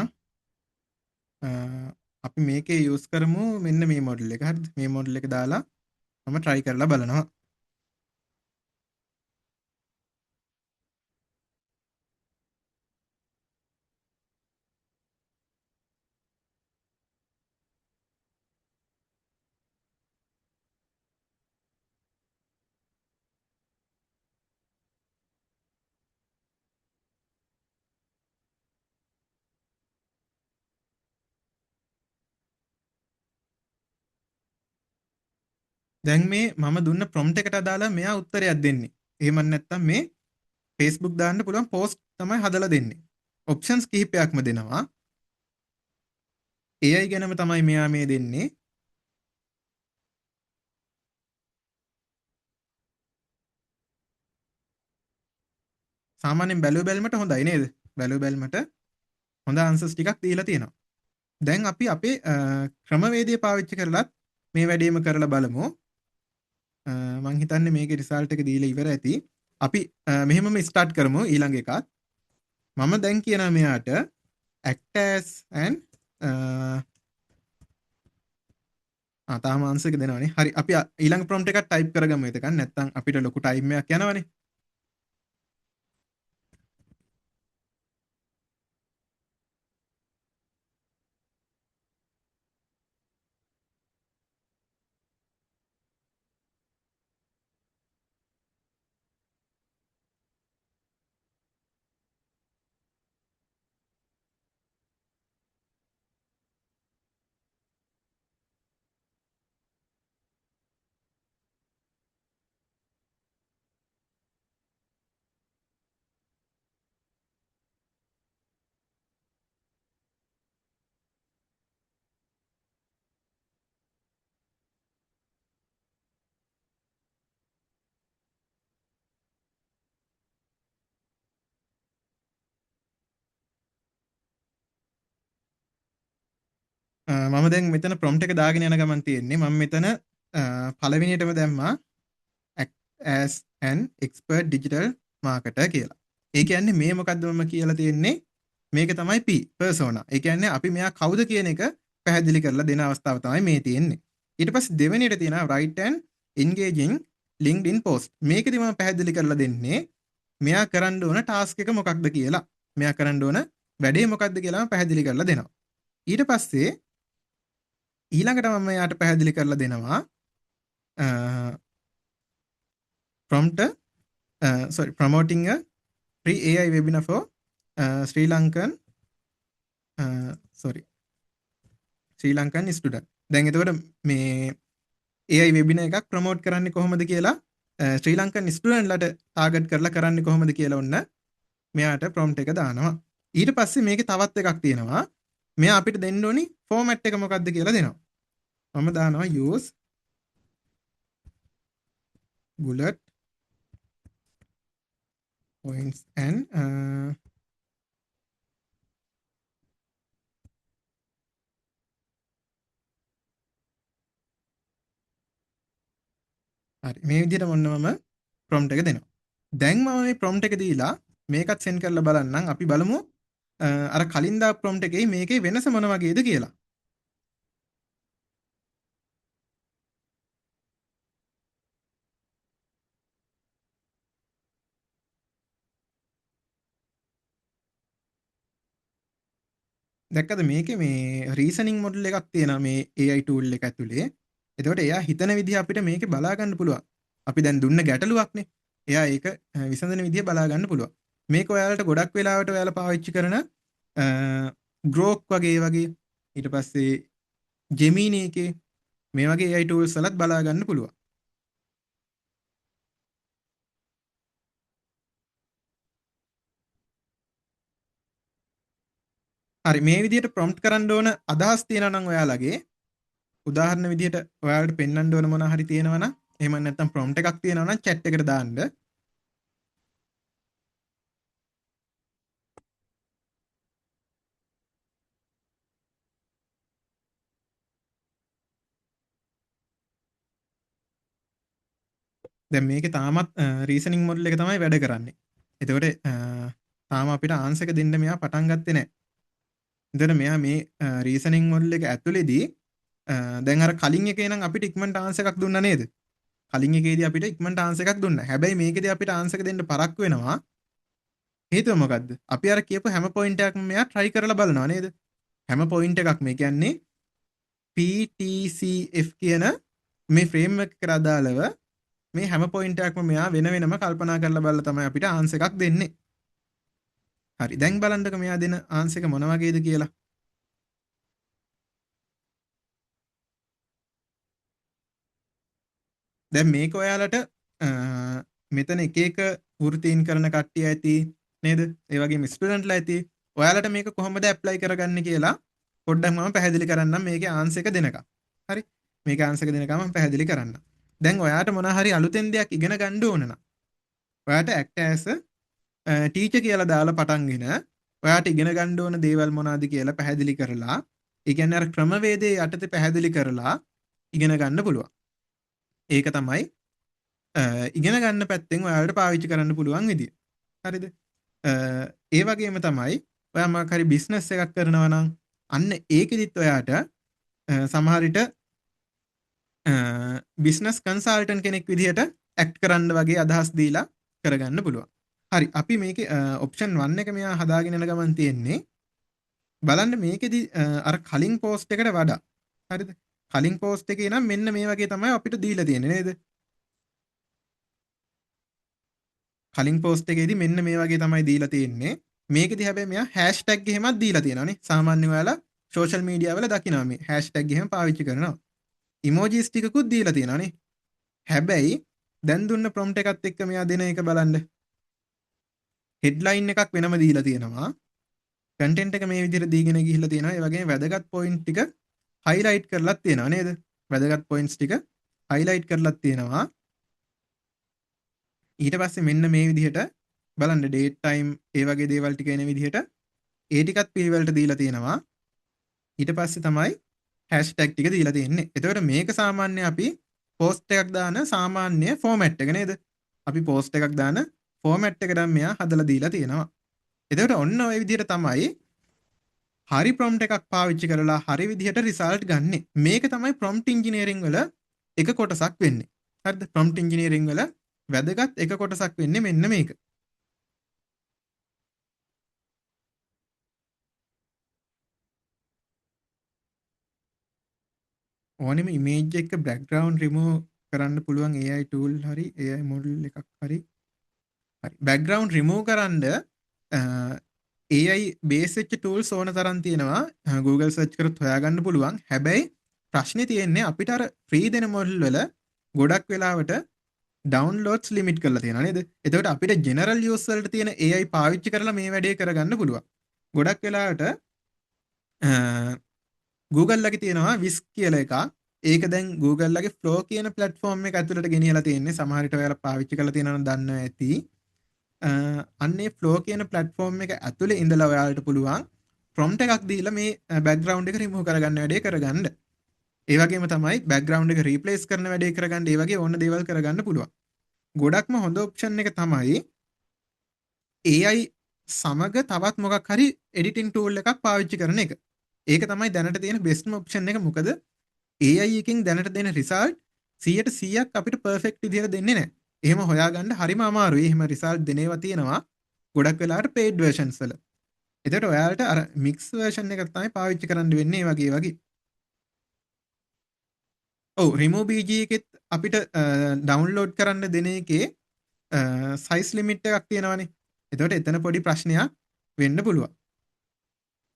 අපි මේකේ use කරමු මෙන්න මේ model එක. හරිද? මේ model එක දාලා මම try කරලා බලනවා. දැන් මේ මම දුන්න prompt එකට අදාළ මෙයා උත්තරයක් දෙන්නේ. එහෙම නැත්නම් මේ Facebook දාන්න පුළුවන් post තමයි හදලා දෙන්නේ. options කිහිපයක්ම දෙනවා. AI ගැනම තමයි මෙයා මේ දෙන්නේ. සාමාන්‍යයෙන් බැලුවමට හොඳයි නේද? බැලුවමට හොඳ answers ටිකක් දීලා තියෙනවා. දැන් අපි අපේ ක්‍රමවේදය පාවිච්චි කරලත් මේ වැඩේම කරලා බලමු. මම හිතන්නේ මේකේ රිසල්ට් එක දීලා ඉවර ඇති. අපි මෙහෙමම ස්ටාර්ට් කරමු ඊළඟ එකත්. මම දැන් කියනවා මෙයාට act as an තාම ආන්සර් එක දෙනවනේ. හරි අපි ඊළඟ prompt එකක් type කරගමු එතකන්. නැත්නම් අපිට ලොකු time එකක් යනවනේ. මම දැන් මෙතන prompt එක දාගෙන යන ගමන් තියෙන්නේ. මම මෙතන පළවෙනියටම දැම්මා act as an expert digital marketer කියලා. ඒ කියන්නේ මේ මොකද්ද මම කියලා තියෙන්නේ? මේක තමයි P persona. ඒ කියන්නේ අපි මෙයා කවුද කියන එක පැහැදිලි කරලා දෙන අවස්ථාව තමයි මේ තියෙන්නේ. ඊට පස්සේ දෙවෙනියට තියෙනවා write an engaging LinkedIn post. මේකෙදි මම පැහැදිලි කරලා දෙන්නේ මෙයා කරන්න ඕන ටාස්ක් එක මොකක්ද කියලා. මෙයා කරන්න ඕන වැඩේ මොකක්ද කියලා මම පැහැදිලි කරලා දෙනවා. ඊට පස්සේ ඊළඟට මම යාට පැහැදිලි කරලා දෙනවා promoting a free AI webinar for Sri Lankan student. දැන් එතකොට මේ AI webinar එකක් promote කරන්නේ කොහොමද කියලා ශ්‍රී ලංකන් ස්ටුඩන්ට් ලට ටාගට් කරලා කරන්නේ කොහොමද කියලා ඔන්න මෙයාට prompt එක දානවා. ඊට පස්සේ මේකේ තවත් එකක් තියෙනවා මෙයා අපිට දෙන්න ඕනි ෆෝමැට් එක මොකක්ද කියලා දෙනවා. මම දානවා use bullet points and හරි මේ විදිහට මොන්න මම prompt එක දෙනවා. දැන් මම මේ prompt එක දීලා මේකත් send කරලා බලන්නම්. අපි බලමු අර කලින් දා prompt එකේ මේකේ වෙනස මොන වගේද කියලා. දැක්කද මේකේ මේ රීසනින් මොඩල් එකක් තියෙනවා මේ AI tool එක ඇතුලේ. එතකොට එයා හිතන විදිහ අපිට මේකේ බලා ගන්න පුළුවන්. අපි දැන් දුන්න ගැටලුවක්නේ. එයා ඒක විසඳන විදිහ බලා ගන්න පුළුවන්. මේක ඔයාලට ගොඩක් වෙලාවට ඔයාලා පාවිච්චි කරන Grok වගේ ඊට පස්සේ Gemini එකේ මේ වගේ AI tools වලත් බලා ගන්න පුළුවන්. හරි මේ විදිහට prompt කරන්න ඕන අදහස් තියෙනවා නම් ඔයාලගේ උදාහරණ විදිහට ඔයාලට පෙන්වන්න ඕන මොනවා හරි තියෙනවා නම් එහෙම නැත්නම් prompt එකක් තියෙනවා නම් chat එකට දාන්න. දැන් මේකේ තාමත් රීසනින් මොඩල් එක තමයි වැඩ කරන්නේ. එතකොට තාම අපිට ආන්සර් එක දෙන්න මෙයා පටන් ගත්තේ නැහැ. එතකොට මෙයා මේ රීසනින් මොඩල් එක ඇතුලේදී දැන් අර කලින් එකේ නම් අපිට ඉක්මනට ආන්සර් එකක් දුන්නා නේද? කලින් එකේදී අපිට ඉක්මනට ආන්සර් එකක් දුන්නා. හැබැයි මේකේදී අපිට ආන්සර් එක දෙන්න පරක්කු වෙනවා. හේතුව මොකද්ද? අපි අර කියපු හැම පොයින්ට් එකක්ම මෙයා try කරලා බලනවා නේද? හැම පොයින්ට් එකක්ම ඒ කියන්නේ PTCF කියන මේ ෆ්‍රේම්වර්ක් එකට අදාළව මේ හැම පොයින්ට් එකක්ම මෙයා වෙන වෙනම කල්පනා කරලා බලලා තමයි අපිට ආන්සර් එකක් දෙන්නේ. හරි දැන් බලන්නක මෙයා දෙන ආන්සර් එක මොන වගේද කියලා. දැන් මේක ඔයාලට මෙතන එක එක වෘත්තීන් කරන කට්ටිය ඇති නේද? ඒ වගේම ස්ටුඩන්ට්ලා ඇති. ඔයාලට මේක කොහොමද ඇප්ලයි කරගන්නේ කියලා පොඩ්ඩක් මම පැහැදිලි කරන්නම් මේකේ ආන්සර් එක දෙනකම්. හරි. මේකේ ආන්සර් එක දෙනකම් මම පැහැදිලි කරන්නම්. දැන් ඔයාට මොන හරි අලුතෙන් දෙයක් ඉගෙන ගන්න ඕන නම් ඔයාට act as a teacher කියලා දාලා පටන්ගෙන ඔයාට ඉගෙන ගන්න ඕන දේවල් මොනවාද කියලා පැහැදිලි කරලා ඒ කියන්නේ අර ක්‍රමවේදයේ යටතේ පැහැදිලි කරලා ඉගෙන ගන්න පුළුවන්. ඒක තමයි ඉගෙන ගන්න පැත්තෙන් ඔයාලට පාවිච්චි කරන්න පුළුවන් විදිය. හරිද? ඒ වගේම තමයි ඔයා මොකක් හරි බිස්නස් එකක් කරනවා නම් අන්න ඒකෙදිත් ඔයාට සමහර විට බිස්නස් කන්සල්ටන්ට් කෙනෙක් විදිහට ඇක්ට් කරන්න වගේ අදහස් දීලා කරගන්න පුළුවන්. හරි අපි මේකේ ඔප්ෂන් 1 එක මෙයා හදාගෙන යන ගමන් තියෙන්නේ බලන්න මේකෙදි අර කලින් පෝස්ට් එකට වඩා හරිද? කලින් පෝස්ට් එකේ නම් මෙන්න මේ වගේ තමයි අපිට දීලා තියෙන්නේ නේද? කලින් පෝස්ට් එකේදී මෙන්න මේ වගේ තමයි දීලා තියෙන්නේ. මේකෙදි හැබැයි මෙයා හෑෂ්ටැග් එහෙමත් දීලා තියෙනවානේ. සාමාන්‍යයෙන් ඔයාලා සෝෂල් මීඩියා වල දකිනවා මේ හෑෂ්ටැග් එහෙම පාවිච්චි කරනවා. ඉමෝජිස් ටිකකුත් දීලා තියෙනවානේ. හැබැයි දැන් දුන්න ප්‍රොම්ප්ට් එකත් එක්ක මෙයා දෙන එක බලන්න. හෙඩ්ලයින් එකක් වෙනම දීලා තියෙනවා. කන්ටෙන්ට් එක මේ විදිහට දීගෙන ගිහිල්ලා තියෙනවා. ඒ වගේම වැදගත් පොයින්ට් ටික හයිලයිට් කරලත් තියෙනවා නේද? වැදගත් පොයින්ට්ස් ටික හයිලයිට් කරලත් තියෙනවා. ඊට පස්සේ මෙන්න මේ විදිහට බලන්න ඩේට් ටයිම් ඒ වගේ දේවල් ටික එන විදිහට ඒ ටිකත් පිළිවෙලට දීලා තියෙනවා. ඊට පස්සේ තමයි හැෂ්ටැග් ටික දීලා තියෙන්නේ. එතකොට මේක සාමාන්‍ය අපි පෝස්ට් එකක් දාන සාමාන්‍ය ෆෝමැට් එක නේද? අපි පෝස්ට් එකක් දාන ෆෝමැට් එක නම් මෙයා හදලා දීලා තියෙනවා. එතකොට ඔන්න ඔය විදිහට තමයි හරි ප්‍රොම්ප්ට් එකක් පාවිච්චි කරලා හරි විදිහට රිසල්ට් ගන්නෙ. මේක තමයි ප්‍රොම්ප්ට් ඉංජිනේරින් වල එක කොටසක් වෙන්නේ. හරිද? ප්‍රොම්ප්ට් ඉංජිනේරින් වල වැදගත් එක කොටසක් වෙන්නේ මෙන්න මේක. ඕනෙම ඉමේජ් එක බෑග්ග්‍රවුන්ඩ් රිමූව් කරන්න පුළුවන් AI tool හරි AI model එකක් හරි. හරි. බෑග්ග්‍රවුන්ඩ් රිමූව් කරන්න AI බේස් වෙච්ච tools ඕන තරම් තියෙනවා. Google search කරොත් හොයාගන්න පුළුවන්. හැබැයි ප්‍රශ්නේ තියෙන්නේ අපිට අර free දෙන model වල ගොඩක් වෙලාවට downloads limit කරලා තියෙනවා නේද? එතකොට අපිට general use වලට තියෙන AI පාවිච්චි කරලා මේ වැඩේ කරගන්න පුළුවන්. ගොඩක් වෙලාවට Google ලගේ තියෙනවා Whisk කියලා එකක්. ඒක දැන් Google ලගේ Flow කියන platform එක ඇතුළට ගෙනියලා තියෙන්නේ. සමහර විට ඔයාලා පාවිච්චි කරලා තියෙනවා නම් දන්නවා ඇති. අන්නේ Flow කියන platform එක ඇතුලේ ඉඳලා ඔයාලට පුළුවන් prompt එකක් දීලා මේ background එක remove කරගන්න වැඩේ කරගන්න. ඒ වගේම තමයි background එක replace කරන වැඩේ කරගන්න. ඒ වගේ ඕන දේවල් කරගන්න පුළුවන්. ගොඩක්ම හොඳ option එක තමයි AI සමග තවත් මොකක් හරි editing tool එකක් පාවිච්චි කරන එක. ඒක තමයි දැනට තියෙන bestම option එක. මොකද AI එකෙන් දැනට දෙන result 100%ක් අපිට perfect විදිහට දෙන්නේ නැහැ. එහෙම හොයාගන්න හරිම අමාරුයි. එහෙම result දෙන ඒවා තියෙනවා. ගොඩක් වෙලාවට paid versions වල. එතකොට ඔයාලට අර mix version එක තමයි පාවිච්චි කරන්න වෙන්නේ ඒ වගේ. ඔව් remove BG එකෙත් අපිට download කරන්න දෙන එකේ size limit එකක් තියෙනවානේ. එතකොට එතන පොඩි ප්‍රශ්නයක් වෙන්න පුළුවන්.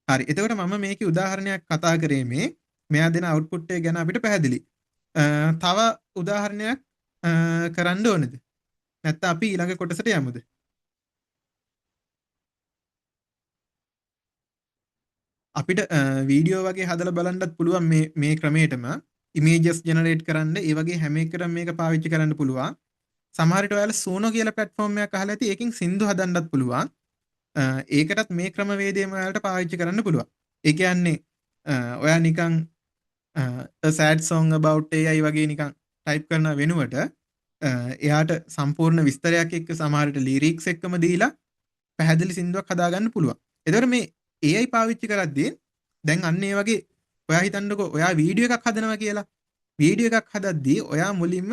හරි. එතකොට මම මේකේ උදාහරණයක් කතා කරේ මෙයා දෙන output එක ගැන අපිට පැහැදිලි. තව උදාහරණයක් කරන්න ඕනේද? නැත්නම් අපි ඊළඟ කොටසට යමුද? අපිට වීඩියෝ වගේ හදලා බලන්නත් පුළුවන් මේ ක්‍රමයටම images generate කරන්න. ඒ වගේ හැම එකටම මේක පාවිච්චි කරන්න පුළුවන්. සමහර විට ඔයාලා Suno කියලා platform එකක් අහලා ඇති. ඒකෙන් සින්දු හදන්නත් පුළුවන්. ඒකටත් මේ ක්‍රමවේදයම ඔයාලට පාවිච්චි කරන්න පුළුවන්. ඒ කියන්නේ ඔයා නිකන් a sad song about AI වගේ නිකන් ටයිප් කරන වෙනුවට එයාට සම්පූර්ණ විස්තරයක් එක්ක සමහර විට ලිරික්ස් එක්කම දීලා පැහැදිලි සින්දුවක් හදාගන්න පුළුවන්. එතකොට මේ AI පාවිච්චි කරද්දී දැන් අන්න ඒ වගේ ඔයා හිතන්නකෝ ඔයා වීඩියෝ එකක් හදනවා කියලා. වීඩියෝ එකක් හදද්දී ඔයා මුලින්ම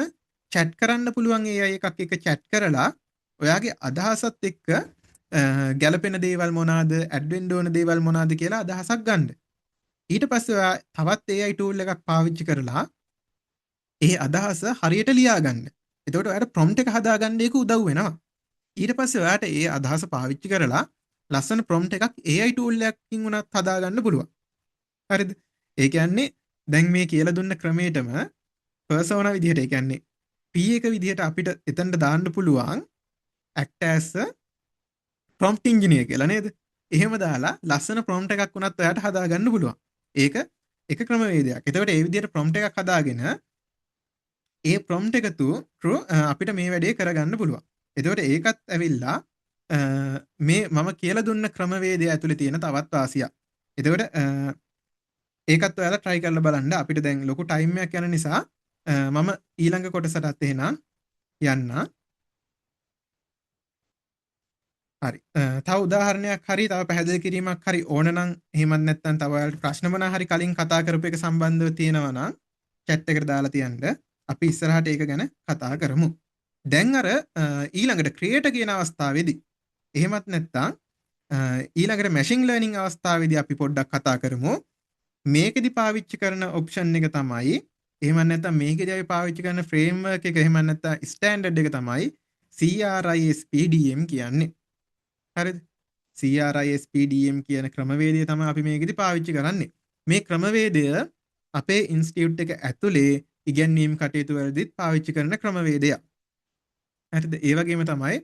chat කරන්න පුළුවන් AI එකක් එක්ක chat කරලා ඔයාගේ අදහසත් එක්ක ගැළපෙන දේවල් මොනවාද, ඇඩ් වෙන්න ඕන දේවල් මොනවාද කියලා අදහසක් ගන්න. ඊට පස්සේ ඔයා තවත් AI tool එකක් පාවිච්චි කරලා ඒ අදහස හරියට ලියා ගන්න. එතකොට ඔයාට prompt එක හදාගන්න ඒක උදව් වෙනවා. ඊට පස්සේ ඔයාට ඒ අදහස පාවිච්චි කරලා ලස්සන prompt එකක් AI tool එකකින් උනත් හදාගන්න පුළුවන්. හරිද? ඒ කියන්නේ දැන් මේ කියලා දුන්න ක්‍රමයටම persona විදිහට ඒ කියන්නේ P එක විදිහට අපිට එතනට දාන්න පුළුවන් act as a prompt engineer කියලා නේද? එහෙම දාලා ලස්සන prompt එකක් උනත් ඔයාට හදාගන්න පුළුවන්. ඒක එක ක්‍රමවේදයක්. එතකොට ඒ විදිහට prompt එකක් හදාගෙන ඒ prompt එක through අපිට මේ වැඩේ කරගන්න පුළුවන්. එතකොට ඒකත් ඇවිල්ලා මේ මම කියලා දුන්න ක්‍රමවේදය ඇතුලේ තියෙන තවත් වාසියක්. එතකොට ඒකත් ඔයාලා try කරලා බලන්න. අපිට දැන් ලොකු time එකක් යන නිසා මම ඊළඟ කොටසටත් එහෙනම් යන්න. හරි. තව උදාහරණයක් හරි තව පැහැදිලි කිරීමක් හරි ඕන නම් එහෙමත් නැත්නම් තව ඔයාලට ප්‍රශ්න මොනවා හරි කලින් කතා කරපු එක සම්බන්ධව තියෙනවා නම් chat එකට දාලා තියන්න. අපි ඉස්සරහට ඒක ගැන කතා කරමු. දැන් අර ඊළඟට creator කියන අවස්ථාවේදී එහෙමත් නැත්නම් ඊළඟට machine learning අවස්ථාවේදී අපි පොඩ්ඩක් කතා කරමු. මේකෙදි පාවිච්චි කරන option එක තමයි එහෙමත් නැත්නම් මේකෙදි අපි පාවිච්චි කරන framework එක එහෙමත් නැත්නම් standard එක තමයි CRISPDM කියන්නේ. හරිද? CRISPDM කියන ක්‍රමවේදය තමයි අපි මේකෙදි පාවිච්චි කරන්නේ. මේ ක්‍රමවේදය අපේ ඉන්ස්ටිටියුට් එක ඇතුලේ ඉගැන්වීම් කටයුතු වලදීත් පාවිච්චි කරන ක්‍රමවේදයක්. හරිද? ඒ වගේම තමයි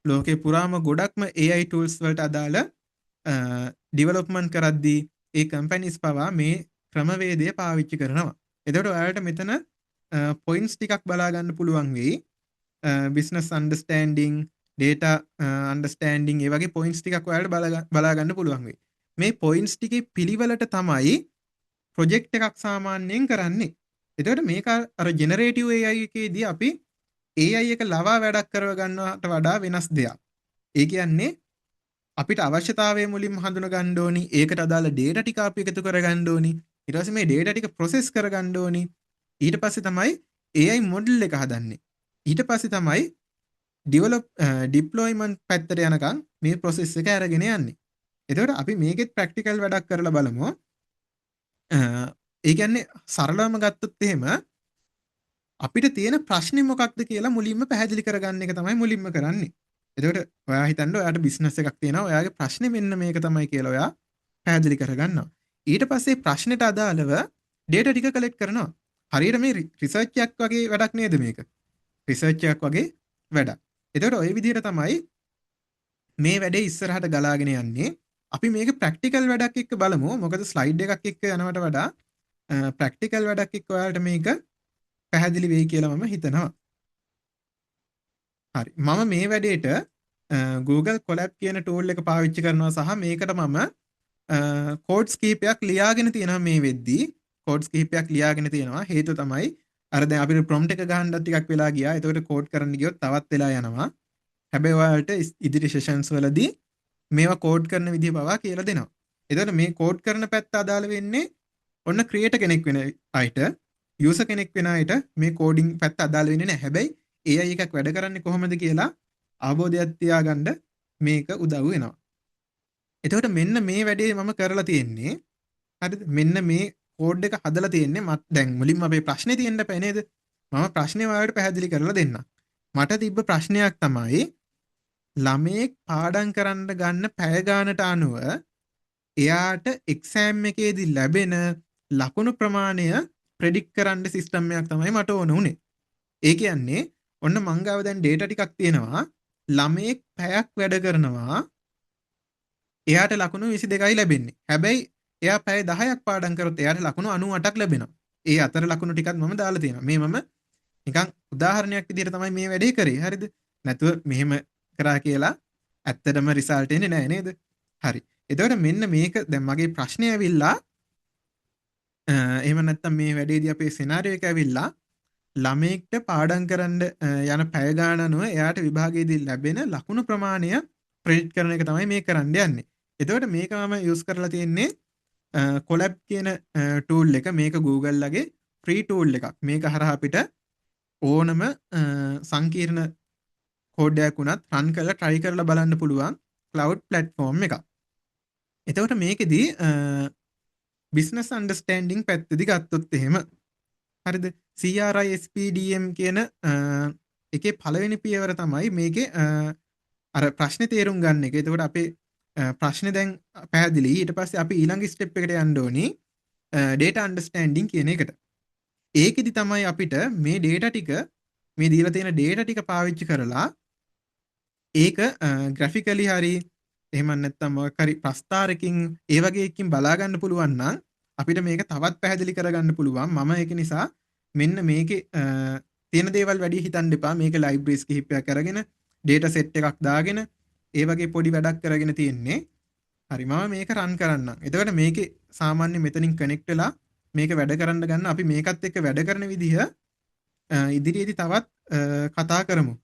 ලෝකේ පුරාම ගොඩක්ම AI tools වලට අදාළ ඩෙවලොප්මන්ට් කරද්දී ඒ කම්පැනිස් පවා මේ ක්‍රමවේදය පාවිච්චි කරනවා. එතකොට ඔයාලට මෙතන පොයින්ට්ස් ටිකක් බලා ගන්න පුළුවන් වෙයි. business understanding, data understanding ඒ වගේ පොයින්ට්ස් ටිකක් ඔයාලට බලා ගන්න පුළුවන් වෙයි. මේ පොයින්ට්ස් ටිකේ පිළිවෙලට තමයි ප්‍රොජෙක්ට් එකක් සාමාන්‍යයෙන් කරන්නේ. එතකොට මේක අර ජෙනරේටිව් AI එකේදී අපි AI එක ලවා වැඩක් කරව ගන්නවට වඩා වෙනස් දෙයක්. ඒ කියන්නේ අපිට අවශ්‍යතාවය මුලින්ම හඳුන ගන්න ඕනි. ඒකට අදාළ data ටික අපි එකතු කර ගන්න ඕනි. ඊට පස්සේ මේ data ටික process කර ගන්න ඕනි. ඊට පස්සේ තමයි AI model එක හදන්නේ. ඊට පස්සේ තමයි deployment පැත්තට යනකම් මේ process එක අරගෙන යන්නේ. එතකොට අපි මේකෙත් practical වැඩක් කරලා බලමු. ඒ කියන්නේ සරලවම ගත්තොත් එහෙම අපිට තියෙන ප්‍රශ්නේ මොකක්ද කියලා මුලින්ම පැහැදිලි කරගන්න එක තමයි මුලින්ම කරන්නේ. එතකොට ඔයා හිතන්න ඔයාට බිස්නස් එකක් තියෙනවා. ඔයාගේ ප්‍රශ්නේ මෙන්න මේක තමයි කියලා ඔයා පැහැදිලි කරගන්නවා. ඊට පස්සේ ප්‍රශ්නෙට අදාළව data ටික collect කරනවා. හරියට මේ රිසර්ච් එකක් වගේ වැඩක් නේද මේක? රිසර්ච් එකක් වගේ වැඩක්. එතකොට ওই විදිහට තමයි මේ වැඩේ ඉස්සරහට ගලාගෙන යන්නේ. අපි මේක ප්‍රැක්ටිකල් වැඩක් එක්ක බලමු. මොකද ස්ලයිඩ් එකක් එක්ක යනවට වඩා ප්‍රැක්ටිකල් වැඩක් එක්ක ඔයාලට මේක පැහැදිලි වෙයි කියලා මම හිතනවා. හරි. මම මේ වැඩේට Google Colab කියන tool එක පාවිච්චි කරනවා සහ මේකට මම කෝඩ්ස් කීපයක් ලියාගෙන තියෙනවා මේ වෙද්දී. කෝඩ්ස් කීපයක් ලියාගෙන තියෙනවා. හේතුව තමයි අර දැන් අපිට prompt එක ගහන්නත් ටිකක් වෙලා ගියා. ඒකට කෝඩ් කරන්න ගියොත් තවත් වෙලා යනවා. හැබැයි ඔයාලට ඉදිරි සෙෂන්ස් වලදී මේවා කෝඩ් කරන විදිහ පවා කියලා දෙනවා. එතකොට මේ කෝඩ් කරන පැත්ත අදාළ වෙන්නේ ඔන්න ක්‍රියේටර් කෙනෙක් වෙන අයට, යූසර් කෙනෙක් වෙන අයට මේ කෝඩින් පැත්ත අදාළ වෙන්නේ නැහැ. හැබැයි AI එකක් වැඩ කරන්නේ කොහොමද කියලා අවබෝධයක් තියාගන්න මේක උදව් වෙනවා. එතකොට මෙන්න මේ වැඩේ මම කරලා තියෙන්නේ. හරිද? මෙන්න මේ කෝඩ් එක හදලා තියෙන්නේ දැන් මුලින්ම අපේ ප්‍රශ්නේ තියෙන්න බෑ නේද? මම ප්‍රශ්නේ ඔයාලට පැහැදිලි කරලා දෙන්නම්. මට තිබ්බ ප්‍රශ්නයක් තමයි ළමයෙක් පාඩම් කරන්න ගන්න පැය ගානට අනුව එයාට එක්සෑම් එකේදී ලැබෙන ලකුණු ප්‍රමාණය ප්‍රෙඩික්ට් කරන්න සිස්ටම් එකක් තමයි මට ඕන උනේ. ඒ කියන්නේ ඔන්න මං ගාව දැන් ඩේටා ටිකක් තියෙනවා. ළමයෙක් පැයක් වැඩ කරනවා. එයාට ලකුණු 22යි ලැබෙන්නේ. හැබැයි එයා පැය 10ක් පාඩම් කරොත් එයාට ලකුණු 98ක් ලැබෙනවා. ඒ අතර ලකුණු ටිකක් මම දාලා තියෙනවා. මේ මම නිකන් උදාහරණයක් විදිහට තමයි මේ වැඩේ කරේ. හරිද? නැතුව මෙහෙම කරා කියලා ඇත්තටම රිසල්ට් එන්නේ නැහැ නේද? හරි. එතකොට මෙන්න මේක දැන් මගේ ප්‍රශ්නේ ඇවිල්ලා එහෙම නැත්නම් මේ වැඩේදී අපේ සිනාරියෝ එක ඇවිල්ලා ළමයෙක්ට පාඩම් කරන්න යන පැය ගාන අනුව එයාට විභාගයේදී ලැබෙන ලකුණු ප්‍රමාණය ප්‍රෙඩික්ට් කරන එක තමයි මේ කරන්න යන්නේ. එතකොට මේක මම යූස් කරලා තියෙන්නේ Colab කියන tool එක. මේක Google ලගේ free tool එකක්. මේක හරහා අපිට ඕනම සංකීර්ණ කෝඩ් එකක් උනත් රන් කරලා try කරලා බලන්න පුළුවන් cloud platform එකක්. එතකොට මේකෙදී business understanding පැත්තදී ගත්තොත් එහෙම හරිද CRISPDM කියන එකේ පළවෙනි පියවර තමයි මේකේ අර ප්‍රශ්නේ තේරුම් ගන්න එක. එතකොට අපේ ප්‍රශ්නේ දැන් පැහැදිලි. ඊට පස්සේ අපි ඊළඟ ස්ටෙප් එකට යන්න ඕනි data understanding කියන එකට. ඒකෙදි තමයි අපිට මේ data ටික මේ දීලා තියෙන data ටික පාවිච්චි කරලා ඒක graphically හරි එහෙම නැත්නම් මොකක් හරි ප්‍රස්තාරකින් ඒ වගේ එකකින් බලා ගන්න පුළුවන් නම් අපිට මේක තවත් පැහැදිලි කරගන්න පුළුවන්. මම ඒක නිසා මෙන්න මේකේ තියෙන දේවල් වැඩි හිතන්න එපා. මේක libraries කිහිපයක් අරගෙන data set එකක් දාගෙන ඒ වගේ පොඩි වැඩක් කරගෙන තියෙන්නේ. හරි මම මේක රන් කරන්නම්. එතකොට මේකේ සාමාන්‍ය මෙතනින් කනෙක්ට් වෙලා මේක වැඩ කරන්න ගන්න අපි මේකත් එක්ක වැඩ කරන විදිහ ඉදිරියේදී තවත් කතා කරමු.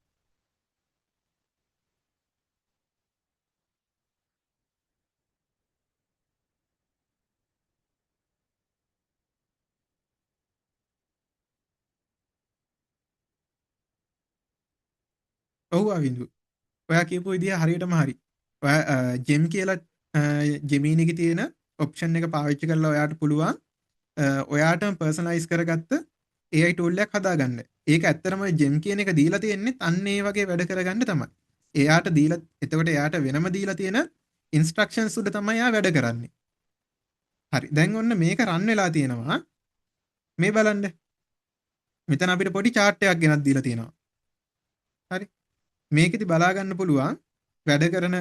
ඔව් අවිඳු. ඔයා කියපු විදිහ හරියටම හරි. ඔයා ජෙම් කියලා ජෙමීන් එකේ තියෙන ඔප්ෂන් එක පාවිච්චි කරලා ඔයාට පුළුවන් ඔයාටම පර්සනලයිස් කරගත්ත AI tool එකක් හදාගන්න. ඒක ඇත්තටම ජෙම් කියන එක දීලා තියෙන්නේ අන්න ඒ වගේ වැඩ කරගන්න තමයි. එයාට දීලා එතකොට එයාට වෙනම දීලා තියෙන ඉන්ස්ට්‍රක්ෂන්ස් උඩ තමයි එයා වැඩ කරන්නේ. හරි. දැන් ඔන්න මේක රන් වෙලා තියෙනවා. මේ බලන්න. මෙතන අපිට පොඩි chart එකක් ගෙනත් දීලා තියෙනවා. හරි. මේකෙදි බලා ගන්න පුළුවන් වැඩ කරන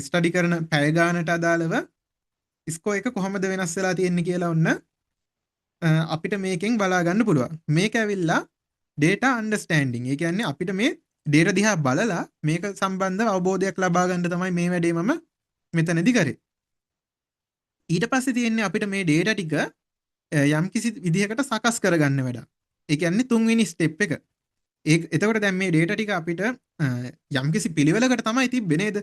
ස්ටඩි කරන පැය ගානට අදාළව ස්කෝ එක කොහොමද වෙනස් වෙලා තියෙන්නේ කියලා ඔන්න අපිට මේකෙන් බලා ගන්න පුළුවන්. මේක ඇවිල්ලා data understanding. ඒ කියන්නේ අපිට මේ data දිහා බලලා මේක සම්බන්ධව අවබෝධයක් ලබා ගන්න තමයි මේ වැඩේ මම මෙතනදී කරේ. ඊට පස්සේ තියෙන්නේ අපිට මේ data ටික යම්කිසි විදිහකට සකස් කරගන්න වැඩක්. ඒ කියන්නේ තුන්වෙනි ස්ටෙප් එක. එතකොට දැන් මේ data ටික අපිට යම්කිසි පිළිවෙලකට තමයි තිබ්බේ නේද?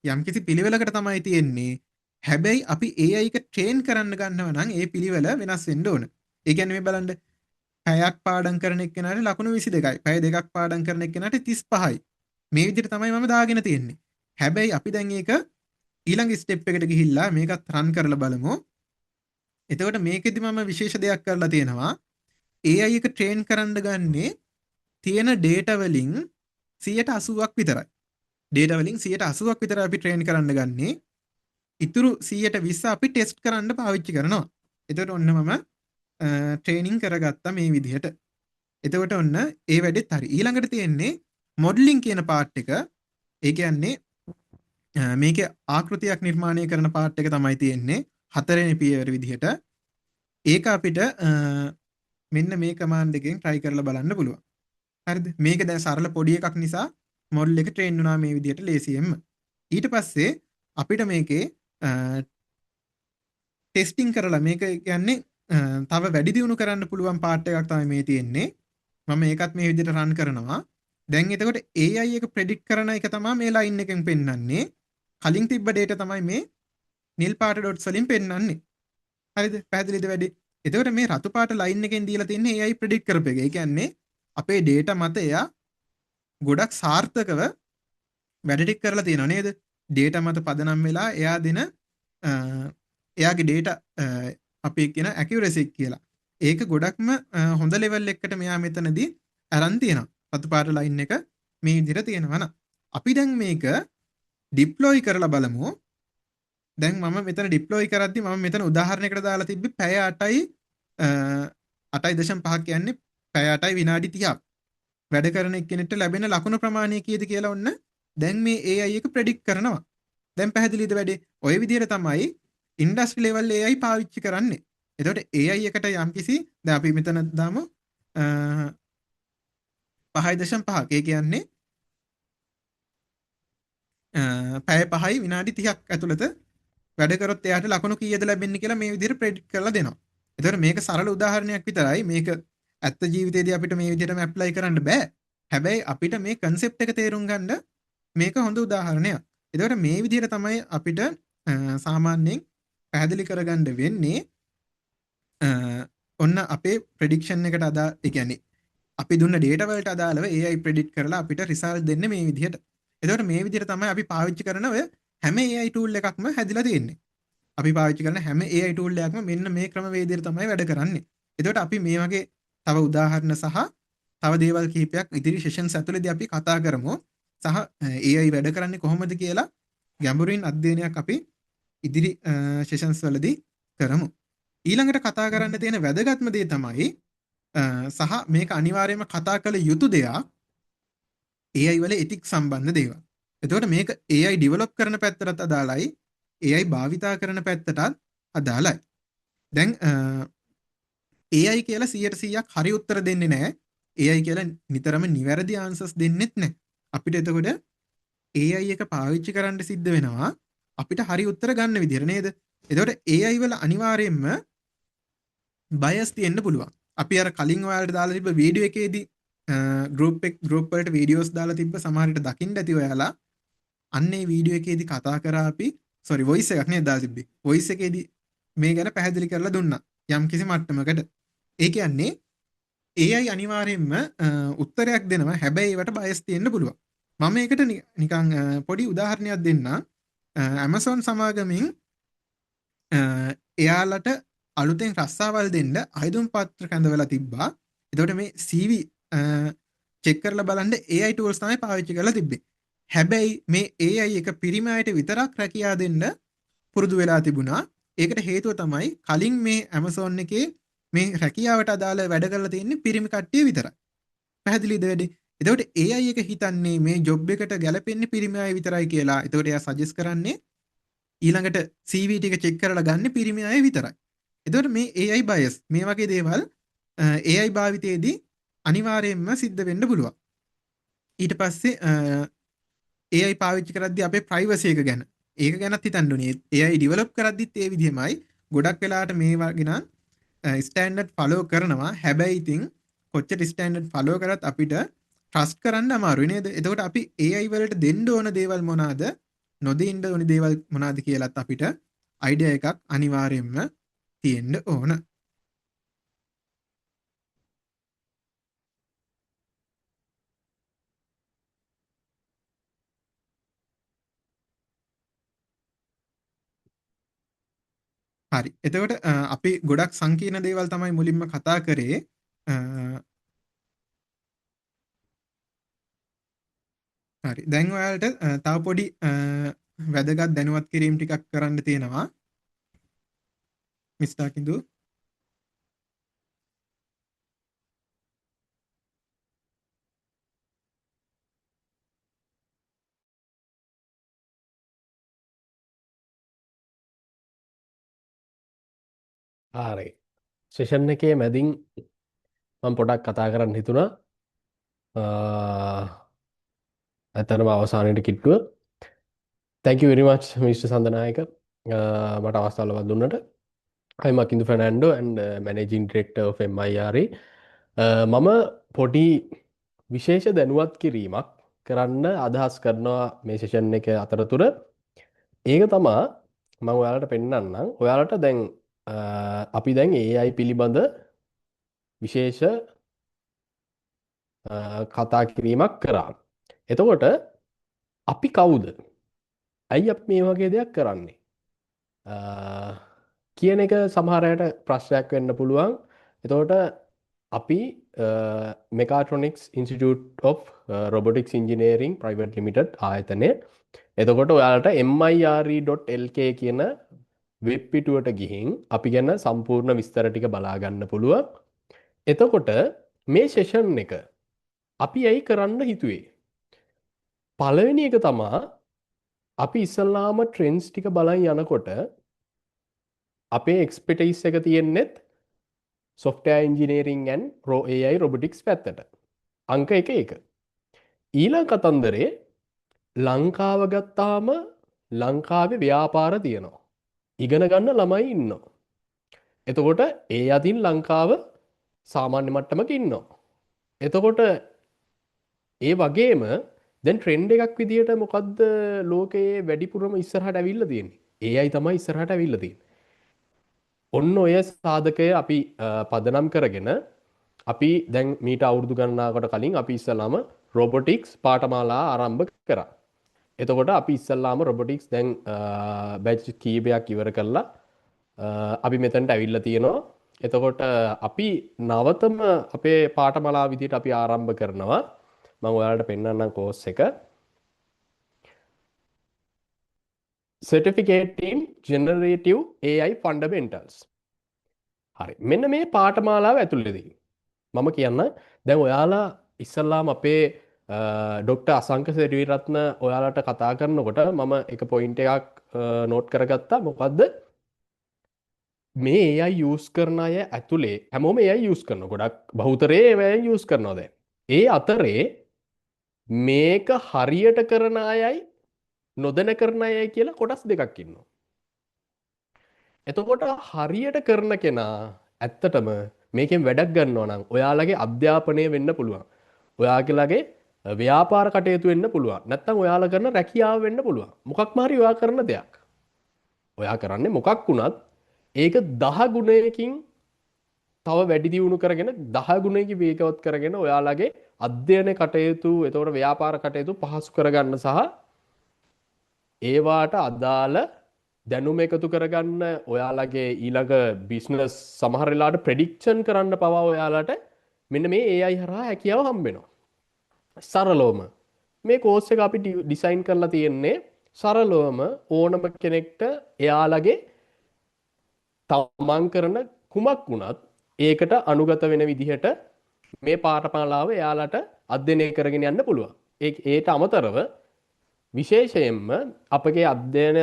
යම්කිසි පිළිවෙලකට තමයි තියෙන්නේ. හැබැයි අපි AI එක ට්‍රේන් කරන්න ගන්නව නම් ඒ පිළිවෙල වෙනස් වෙන්න ඕන. ඒ කියන්නේ මේ බලන්න පැයක් පාඩම් කරන එක්කෙනාට ලකුණු 22යි. පැය දෙකක් පාඩම් කරන එක්කෙනාට 35යි. මේ විදිහට තමයි මම දාගෙන තියෙන්නේ. හැබැයි අපි දැන් ඒක ඊළඟ ස්ටෙප් එකට ගිහිල්ලා මේකත් රන් කරලා බලමු. එතකොට මේකෙදි මම විශේෂ දෙයක් කරලා තියෙනවා. AI එක ට්‍රේන් කරන්න ගන්නේ තියෙන data වලින් 80ක් විතරයි. data වලින් 80ක් විතර අපි ට්‍රේන් කරන්න ගන්නේ. ඉතුරු 120 අපි ටෙස්ට් කරන්න පාවිච්චි කරනවා. එතකොට ඔන්න මම ට්‍රේනින් කරගත්තා මේ විදිහට. එතකොට ඔන්න ඒ වැඩෙත් හරි. ඊළඟට තියෙන්නේ මොඩලින් කියන පාර්ට් එක. ඒ කියන්නේ මේකේ ආකෘතියක් නිර්මාණය කරන පාර්ට් එක තමයි තියෙන්නේ 4 වෙනි පියවර විදිහට. ඒක අපිට මෙන්න මේ කමාන්ඩ් එකෙන් try කරලා බලන්න පුළුවන්. හරිද? මේක දැන් සරල පොඩි එකක් නිසා මොඩල් එක ට්‍රේන් වුණා මේ විදිහට ලේසියෙන්ම. ඊට පස්සේ අපිට මේකේ ටෙස්ටිං කරලා මේක කියන්නේ තව වැඩි දියුණු කරන්න පුළුවන් පාර්ට් එකක් තමයි මේ තියෙන්නේ. මම ඒකත් මේ විදිහට රන් කරනවා. දැන් එතකොට AI එක ප්‍රෙඩික්ට් කරන එක තමයි මේ ලයින් එකෙන් පෙන්වන්නේ. කලින් තිබ්බ data තමයි මේ නිල් පාට ඩොට්ස් වලින් පෙන්වන්නේ. හරිද? පැහැදිලිද වැඩි? එතකොට මේ රතු පාට ලයින් එකෙන් දීලා තින්නේ AI ප්‍රෙඩික්ට් කරපු එක. ඒ කියන්නේ අපේ data මත එයා ගොඩක් සාර්ථකව වැඩ ටික කරලා තියෙනවා නේද? data මත පදනම් වෙලා එයා දෙන එයාගේ data අපි කියන accuracy කියලා. ඒක ගොඩක්ම හොඳ level එකකට මෙයා මෙතනදී අරන් තියෙනවා. රතු පාට ලයින් එක මේ විදිහට තියෙනවා න ะ. අපි දැන් මේක deploy කරලා බලමු. දැන් මම මෙතන deploy කරද්දි මම මෙතන උදාහරණයකට දාලා තිබ්බේ පැය 8යි 8.5 කියන්නේ පැය 8යි විනාඩි 30ක්. වැඩ කරන එක්කෙනෙක්ට ලැබෙන ලකුණු ප්‍රමාණය කීයද කියලා ඔන්න දැන් මේ AI එක ප්‍රෙඩික්ට් කරනවා. දැන් පැහැදිලිද වැඩේ? ඔය විදිහට තමයි ඉන්ඩස්ට්‍රි ලෙවල් AI පාවිච්චි කරන්නේ. එතකොට AI එකට යම්කිසි දැන් අපි මෙතන දාමු 5.5ක්. ඒ කියන්නේ පැය 5යි විනාඩි 30ක් ඇතුළත වැඩ කරොත් එයාට ලකුණු කීයද ලැබෙන්නේ කියලා මේ විදිහට ප්‍රෙඩික්ට් කරලා දෙනවා. එතකොට මේක සරල උදාහරණයක් විතරයි. මේක ඇත්ත ජීවිතේදී අපිට මේ විදිහටම ඇප්ලයි කරන්න බෑ. හැබැයි අපිට මේ කන්සෙප්ට් එක තේරුම් ගන්න මේක හොඳ උදාහරණයක්. එතකොට මේ විදිහට තමයි අපිට සාමාන්‍යයෙන් පැහැදිලි කරගන්න වෙන්නේ ඔන්න අපේ ප්‍රෙඩික්ෂන් එකට අදාළ ඒ කියන්නේ අපි දුන්න data වලට අදාළව AI predict කරලා අපිට result දෙන්නේ මේ විදිහට. එතකොට මේ විදිහට තමයි අපි පාවිච්චි කරන ඔය හැම AI tool එකක්ම හැදිලා තියෙන්නේ. අපි පාවිච්චි කරන හැම AI tool එකක්ම මෙන්න මේ ක්‍රමවේදයට තමයි වැඩ කරන්නේ. එතකොට අපි මේ වගේ තව උදාහරණ සහ තව දේවල් කිහිපයක් ඉදිරි sessions ඇතුළතදී අපි කතා කරමු. සහ AI වැඩ කරන්නේ කොහොමද කියලා ගැඹුරින් අධ්‍යයනයක් අපි ඉදිරි sessions වලදී කරමු. ඊළඟට කතා කරන්න තියෙන වැදගත්ම දේ තමයි සහ මේක අනිවාර්යයෙන්ම කතා කළ යුතු දෙයක් AI වල ethics සම්බන්ධ දේවල්. එතකොට මේක AI develop කරන පැත්තටත් අදාළයි AI භාවිතා කරන පැත්තටත් අදාළයි. දැන් AI කියලා 100%ක් හරි උත්තර දෙන්නේ නැහැ. AI කියලා නිතරම නිවැරදි answers දෙන්නෙත් නැහැ. අපිට එතකොට AI එක පාවිච්චි කරන්න සිද්ධ වෙනවා අපිට හරි උත්තර ගන්න විදිහට නේද? එතකොට AI වල අනිවාර්යයෙන්ම බයස් තියෙන්න පුළුවන්. අපි අර කලින් ඔයාලට දාලා තිබ්බ වීඩියෝ එකේදී ගෲප් වලට වීඩියෝස් දාලා තිබ්බ සමහර විට දකින්න ඇති ඔයාලා. අන්න ඒ වීඩියෝ එකේදී කතා කරා අපි වොයිස් එකක් නේද දාලා තිබ්බේ. වොයිස් එකේදී මේ ගැන පැහැදිලි කරලා දුන්නා. යම් කිසි මට්ටමකට. ඒ කියන්නේ AI අනිවාර්යයෙන්ම උත්තරයක් දෙනවා. හැබැයි ඒවට බයස් තියෙන්න පුළුවන්. මම ඒකට නිකන් පොඩි උදාහරණයක් දෙන්නම්. Amazon සමාගමෙන් එයාලට අලුතෙන් රස්සාවල් දෙන්න අයදුම් පත්‍ර කැඳවලා තිබ්බා. එතකොට මේ CV චෙක් කරලා බලන්න AI tools තමයි පාවිච්චි කරලා තිබ්බේ. හැබැයි මේ AI එක පිරිමි අයට විතරක් රැකියා දෙන්න පුරුදු වෙලා තිබුණා. ඒකට හේතුව තමයි කලින් මේ Amazon එකේ මේ රැකියාවට අදාළ වැඩ කරලා තියෙන්නේ පිරිමි කට්ටිය විතරයි. පැහැදිලිද වැඩේ? එතකොට AI එක හිතන්නේ මේ ජොබ් එකට ගැලපෙන්නේ පිරිමි අය විතරයි කියලා. එතකොට එයා සජෙස්ට් කරන්නේ ඊළඟට CV ටික චෙක් කරලා ගන්න පිරිමි අය විතරයි. එතකොට මේ AI bias මේ වගේ දේවල් AI භාවිතයේදී අනිවාර්යයෙන්ම සිද්ධ වෙන්න පුළුවන්. ඊට පස්සේ AI පාවිච්චි කරද්දී අපේ privacy එක ගැන ඒක ගැනත් හිතන්න ඕනේ. AI develop කරද්දිත් ඒ විදිහමයි. ගොඩක් වෙලාවට මේ වගේ නම් ස්ටෑන්ඩඩ් ෆලෝ කරනවා. හැබැයි ඉතින් කොච්චර ස්ටෑන්ඩඩ් ෆලෝ කරත් අපිට ට්‍රස්ට් කරන්න අමාරුයි නේද? එතකොට අපි AI වලට දෙන්න ඕන දේවල් මොනවාද? නොදෙන්න ඕන දේවල් මොනවාද කියලාත් අපිට අයිඩියා එකක් අනිවාර්යයෙන්ම තියෙන්න ඕන. හරි. එතකොට අපි ගොඩක් සංකීර්ණ දේවල් තමයි මුලින්ම කතා කරේ. හරි. දැන් ඔයාලට තව පොඩි වැදගත් දැනුවත් කිරීම් ටිකක් කරන්න තියෙනවා. මිස්ටර් කිඳු හරි. සෙෂන් එකේ මැදින් මම පොඩක් කතා කරන්න හිතුණා. ඇත්තටම අවසානයේ කිට්ටුව. Thank you very much Mr. Sandanayake මට අවස්ථාව ලබා දුන්නට. I'm Makindu Fernando and Managing Director of MIRE. මම පොඩි විශේෂ දැනුවත් කිරීමක් කරන්න අදහස් කරනවා මේ සෙෂන් එක අතරතුර. ඒක තමා මම ඔයාලට පෙන්නන්නම්. ඔයාලට දැන් අපි දැන් AI පිළිබඳ විශේෂ කතා කිරීමක් කරා. එතකොට අපි කවුද? ඇයි අපි මේ වගේ දෙයක් කරන්නේ? කියන එක සමහර අයට ප්‍රශ්නයක් වෙන්න පුළුවන්. එතකොට අපි Mechatronics Institute of Robotics Engineering Private Limited ආයතනය. එතකොට ඔයාලට mire.lk කියන වෙබ් පිටුවට ගිහින් අපි ගැන සම්පූර්ණ විස්තර ටික බලා ගන්න පුළුවන්. එතකොට මේ සෙෂන් එක අපි ඇයි කරන්න හිතුවේ? පළවෙනි එක තමා අපි ඉස්සල්ලාම ට්‍රෙන්ඩ්ස් ටික බලන් යනකොට අපේ එක්ස්පර්ටයිස් එක තියෙන්නේත් software engineering and AI robotics පැත්තට. අංක 1. ඊළඟ කතන්දරේ ලංකාව ගත්තාම ලංකාවේ ව්‍යාපාර තියෙනවා. ඉගෙන ගන්න ළමයි ඉන්නවා. එතකොට ඒ අතින් ලංකාව සාමාන්‍ය මට්ටමක ඉන්නවා. එතකොට ඒ වගේම දැන් ට්‍රෙන්ඩ් එකක් විදියට මොකද්ද ලෝකයේ වැඩිපුරම ඉස්සරහට ඇවිල්ලා තියෙන්නේ? AI තමයි ඉස්සරහට ඇවිල්ලා තියෙන්නේ. ඔන්න ඔය සාධකය අපි පදනම් කරගෙන අපි දැන් මීට අවුරුදු ගණනාවකට කලින් අපි ඉස්සලාම රොබොටික්ස් පාඨමාලා ආරම්භ කරා. එතකොට අපි ඉස්සල්ලාම රොබොටික්ස් දැන් බැච් කීපයක් ඉවර කරලා අපි මෙතනට ඇවිල්ලා තියෙනවා. එතකොට අපි නවතම අපේ පාඨමාලා විදියට අපි ආරම්භ කරනවා. මම ඔයාලට පෙන්නන්නම් කෝස් එක. Certificate in Generative AI Fundamentals. හරි. මෙන්න මේ පාඨමාලාව ඇතුළේදී මම කියන්න දැන් ඔයාලා ඉස්සල්ලාම අපේ ඩොක්ටර් අසංක සෙඩවිරත්න ඔයාලට කතා කරනකොට මම එක පොයින්ට් එකක් නෝට් කරගත්තා. මොකද්ද? මේ AI යූස් කරන අය ඇතුලේ හැමෝම AI යූස් කරනවා. ගොඩක් බහුතරේ AI යූස් කරනවා දැන්. ඒ අතරේ මේක හරියට කරන අයයි නොදැන කරන අයයි කියලා කොටස් දෙකක් ඉන්නවා. එතකොට හරියට කරන කෙනා ඇත්තටම මේකෙන් වැඩක් ගන්නවා නම් ඔයාලගේ අධ්‍යාපනය වෙන්න පුළුවන්. ඔයාලගේ ව්‍යාපාර කටයුතු වෙන්න පුළුවන්. නැත්නම් ඔයාලා කරන රැකියාව වෙන්න පුළුවන්. මොකක්ම හරි ඔයා කරන දෙයක්. ඔයා කරන්නේ මොකක් වුණත් ඒක 10 ගුණයකින් තව වැඩි දියුණු කරගෙන 10 ගුණයකින් වේගවත් කරගෙන ඔයාලගේ අධ්‍යයන කටයුතු, එතකොට ව්‍යාපාර කටයුතු පහසු කරගන්න සහ ඒවාට අදාළ දැනුම එකතු කරගන්න ඔයාලගේ ඊළඟ බිස්නස් සමහර වෙලාවට ප්‍රෙඩික්ෂන් කරන්න පවා ඔයාලට මෙන්න මේ AI හරහා හැකියාව හම්බ වෙනවා. සරලවම මේ කෝස් එක අපි ඩිසයින් කරලා තියෙන්නේ සරලවම ඕනම කෙනෙක්ට එයාලගේ තමන් කරන කුමක් වුණත් ඒකට අනුගත වෙන විදිහට මේ පාඨමාලාව එයාලට අධ්‍යයනය කරගෙන යන්න පුළුවන්. ඒට අමතරව විශේෂයෙන්ම අපගේ අධ්‍යයන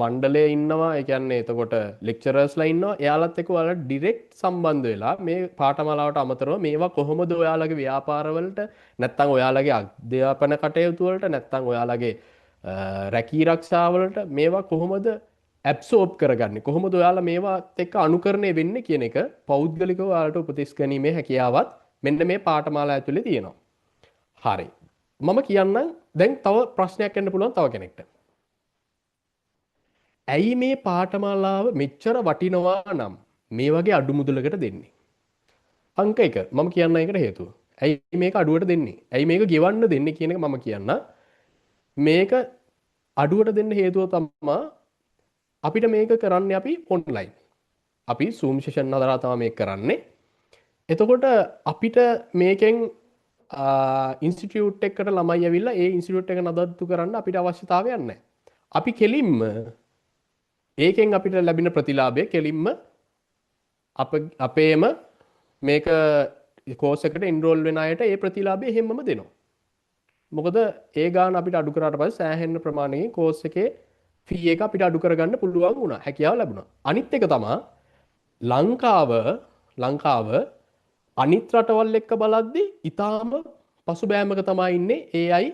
මණ්ඩලයේ ඉන්නවා. ඒ කියන්නේ එතකොට ලෙක්චරර්ස්ලා ඉන්නවා. එයාලත් එක්ක ඔයාලට ඩිරෙක්ට් සම්බන්ධ වෙලා මේ පාඨමාලාවට අමතරව මේවා කොහොමද ඔයාලගේ ව්‍යාපාරවලට නැත්නම් ඔයාලගේ අධ්‍යාපන කටයුතු වලට නැත්නම් ඔයාලගේ රැකී ආරක්ෂාවලට මේවා කොහොමද ඇබ්සෝබ් කරගන්නේ, කොහොමද ඔයාලා මේවාත් එක්ක අනුකරණය වෙන්නේ කියන එක පෞද්ගලිකව ඔයාලට උපදෙස් ගැනීමේ හැකියාවත් මෙන්න මේ පාඨමාලා ඇතුලේ තියෙනවා. හරි. මම කියන්නම් දැන් තව ප්‍රශ්නයක් එන්න පුළුවන් තව කෙනෙක්ට. ඇයි මේ පාඨමාලාව මෙච්චර වටිනවා නම් මේ වගේ අඩු මුදලකට දෙන්නේ? අංක 1 මම කියන්න ඒකට හේතුව. ඇයි මේක අඩුවට දෙන්නේ? ඇයි මේක ගෙවන්න දෙන්නේ කියන එක මම කියන්න. මේක අඩුවට දෙන්න හේතුව තමයි අපිට මේක කරන්නේ අපි ඔන්ලයින්. අපි Zoom session හදලා තමයි මේක කරන්නේ. එතකොට අපිට මේකෙන් ඉන්ස්ටිටියුට් එකකට ළමයි ඇවිල්ලා ඒ ඉන්ස්ටිටියුට් එක නඩත්තු කරන්න අපිට අවශ්‍යතාවයක් නැහැ. අපි කෙලින්ම ඒකෙන් අපිට ලැබෙන ප්‍රතිලාභය කෙලින්ම අපේම මේක කෝස් එකට එන්රෝල් වෙන අයට ඒ ප්‍රතිලාභය හැමම දෙනවා. මොකද ඒ ගාන අපිට අඩු කරාට පස්සේ සෑහෙන ප්‍රමාණයකින් කෝස් එකේ ෆී එක අපිට අඩු කරගන්න පුළුවන් වුණා. හැකියාව ලැබුණා. අනිත් එක තමයි ලංකාව අනිත් රටවල් එක්ක බලද්දී ඊටාම පසුබෑමක තමයි ඉන්නේ AI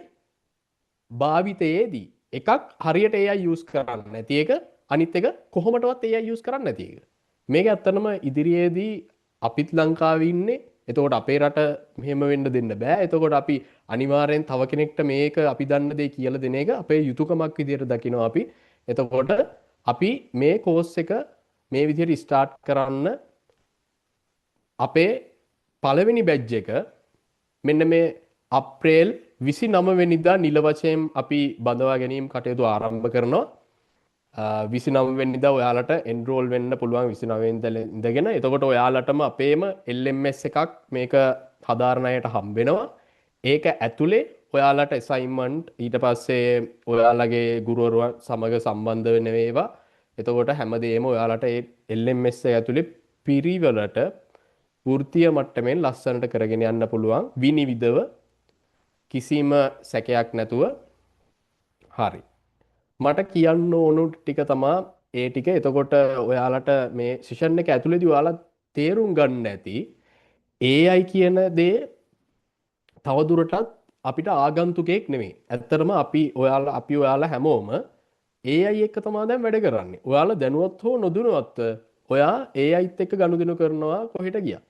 භාවිතයේදී. එකක් හරියට AI යූස් කරන්න නැති එක, අනිත් එක කොහොමදවත් AI යූස් කරන්න නැති එක. මේක ඇත්තටම ඉදිරියේදී අපිත් ලංකාවේ ඉන්නේ. එතකොට අපේ රට මෙහෙම වෙන්න දෙන්න බෑ. එතකොට අපි අනිවාර්යෙන් තව කෙනෙක්ට මේක අපි දන්න දේ කියලා දෙන එක අපේ යුතුයකමක් විදියට දකිනවා අපි. එතකොට අපි මේ කෝස් එක මේ විදියට ස්ටාර්ට් කරන්න අපේ පළවෙනි බැච් එක මෙන්න මේ අප්‍රේල් 29 වෙනිදා නිල වශයෙන් අපි බඳවා ගැනීම කටයුතු ආරම්භ කරනවා. 29 වෙනිදා ඔයාලට එන්රෝල් වෙන්න පුළුවන් 29 වෙනිදා ඉඳගෙන. එතකොට ඔයාලටම අපේම LMS එකක් මේක හදාරන අයට හම්බ වෙනවා. ඒක ඇතුලේ ඔයාලට assignment ඊට පස්සේ ඔයාලගේ ගුරුවරුන් සමග සම්බන්ධ වෙන ඒවා. එතකොට හැමදේම ඔයාලට ඒ LMS එක ඇතුලේ පිරිවෙලට වෘත්තීය මට්ටමින් ලස්සනට කරගෙන යන්න පුළුවන් විනිවිදව කිසිම සැකයක් නැතුව. හරි. මට කියන්න ඕනු ටික තමා ඒ ටික. එතකොට ඔයාලට මේ සෙෂන් එක ඇතුළේදී ඔයාලා තේරුම් ගන්න ඇති AI කියන දේ තවදුරටත් අපිට ආගන්තුකෙක් නෙමෙයි. ඇත්තටම අපි ඔයාලා හැමෝම AI එක්ක තමයි දැන් වැඩ කරන්නේ. ඔයාලා දැනුවත් හෝ නොදැනුවත් ඔයා AIත් එක්ක ගනුදෙනු කරනවා කොහෙට ගියා.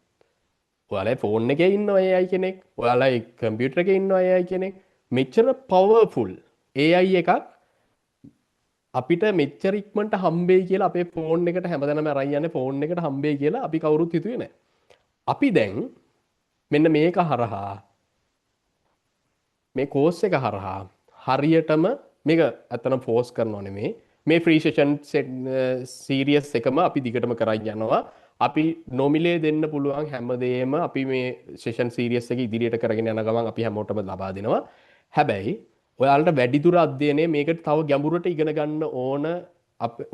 ඔයාලා ෆෝන් එකේ ඉන්නවා AI කෙනෙක්. ඔයාලා කම්පියුටර් එකේ ඉන්නවා AI කෙනෙක්. මෙච්චර පවර්ෆුල් AI එකක් අපිට මෙච්චර ඉක්මනට හම්බෙයි කියලා අපේ ෆෝන් එකට හැමදාම අරන් යන්නේ ෆෝන් එකට හම්බෙයි කියලා අපි කවුරුත් හිතුවේ නැහැ. අපි දැන් මෙන්න මේක හරහා මේ කෝස් එක හරහා හරියටම මේක ඇත්තටම ෆෝස් කරනව නෙමෙයි. මේ ෆ්‍රී සෙෂන් සීරියස් එකම අපි දිගටම කරන් යනවා. අපි නොමිලේ දෙන්න පුළුවන් හැමදේම අපි මේ සෙෂන් සීරියස් එක ඉදිරියට කරගෙන යන ගමන් අපි හැමෝටම ලබා දෙනවා. හැබැයි ඔයාලට වැඩිදුර අධ්‍යයනය මේකට තව ගැඹුරට ඉගෙන ගන්න ඕන,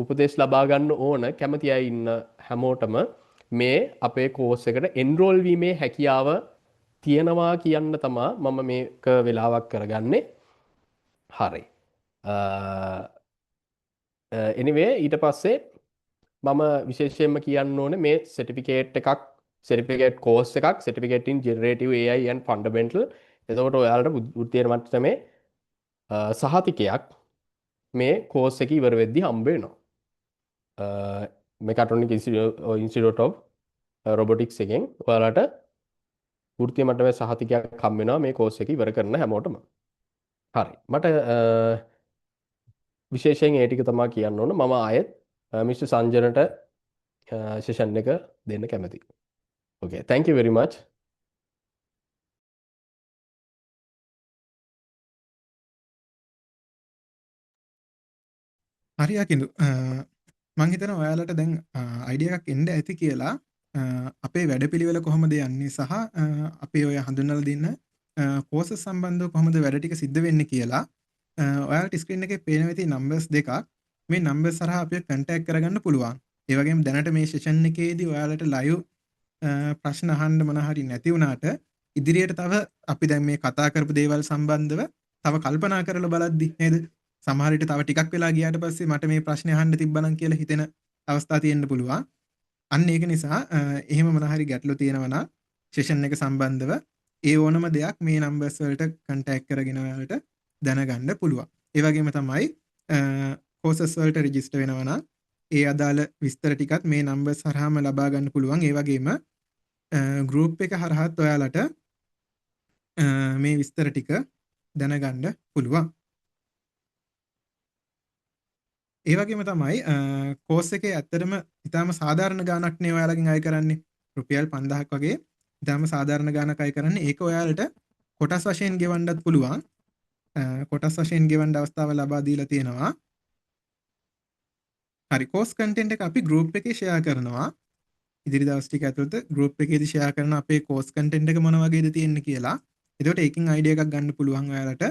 උපදෙස් ලබා ගන්න ඕන කැමති අය ඉන්න හැමෝටම මේ අපේ කෝස් එකට එන්රෝල් වීමේ හැකියාව තියෙනවා කියන්න තමයි මම මේක වෙලාවක් කරගන්නේ. හරි. anyway ඊට පස්සේ මම විශේෂයෙන්ම කියන්න ඕනේ මේ සර්ටිෆිකේට් කෝස් එකක් certificate in generative AI and fundamental. එතකොට ඔයාලට වෘත්තීය මට්ටමේ සහතිකයක් මේ කෝස් එක ඉවර වෙද්දී හම්බ වෙනවා. Mechatronic Institute of Robotics එකෙන් ඔයාලට වෘත්තීය මට්ටමේ සහතිකයක් හම්බ වෙනවා මේ කෝස් එක ඉවර කරන හැමෝටම. හරි. මට විශේෂයෙන් ඒ ටික තමයි කියන්න ඕන. මම ආයෙත් මිස්ටර් සංජනට සෙෂන් එක දෙන්න කැමතියි. Okay, thank you very much. හරි අකින්දු. මං හිතනවා ඔයාලට දැන් අයිඩියා එකක් එන්න ඇති කියලා. අපේ වැඩපිළිවෙල කොහොමද යන්නේ සහ අපි ඔය හඳුන්වලා දෙන්න කෝසස් සම්බන්ධව කොහොමද වැඩ ටික සිද්ධ වෙන්නේ කියලා. ඔයාලට ස්ක්‍රීන් එකේ පේන වෙති නම්බර්ස් දෙකක්. මේ නම්බර්ස් හරහා අපිව කන්ටැක්ට් කරගන්න පුළුවන්. ඒ වගේම දැනට මේ සෙෂන් එකේදී ඔයාලට ලයිව් ප්‍රශ්න අහන්න මොන හරි නැති වුණාට ඉදිරියට තව අපි දැන් මේ කතා කරපු දේවල් සම්බන්ධව තව කල්පනා කරලා බලද්දි නේද? සමහර විට තව ටිකක් වෙලා ගියාට පස්සේ මට මේ ප්‍රශ්නේ අහන්න තිබ්බනම් කියලා හිතෙන අවස්ථා තියෙන්න පුළුවන්. අන්න ඒක නිසා එහෙම මොන හරි ගැටලු තියෙනවා නම් සෙෂන් එක සම්බන්ධව ඒ ඕනම දෙයක් මේ නම්බර්ස් වලට කන්ටැක්ට් කරගෙන ඔයාලට දැනගන්න පුළුවන්. ඒ වගේම තමයි කෝසස් වලට රෙජිස්ටර් වෙනවා නම් ඒ අදාළ විස්තර ටිකත් මේ නම්බර්ස් හරහාම ලබා ගන්න පුළුවන්. ඒ වගේම ගෲප් එක හරහාත් ඔයාලට මේ විස්තර ටික දැනගන්න පුළුවන්. ඒ වගේම තමයි කෝස් එකේ ඇත්තටම ඉතාම සාධාරණ ගාණක් නේ ඔයාලගෙන් අය කරන්නේ. රුපියල් 5000ක් වගේ ඉතාම සාධාරණ ගාණක් අය කරන්නේ. ඒක ඔයාලට කොටස් වශයෙන් ගෙවන්නත් පුළුවන්. කොටස් වශයෙන් ගෙවන්න අවස්ථාව ලබා දීලා තියෙනවා. හරි, කෝස් කන්ටෙන්ට් එක අපි ගෲප් එකේ ෂෙයා කරනවා. ඉදිරි දවස් ටික ඇතුළත ගෲප් එකේදී ෂෙයා කරන අපේ කෝස් කන්ටෙන්ට් එක මොන වගේද තියෙන්නේ කියලා. එතකොට ඒකෙන් අයිඩියා එකක් ගන්න පුළුවන් ඔයාලට.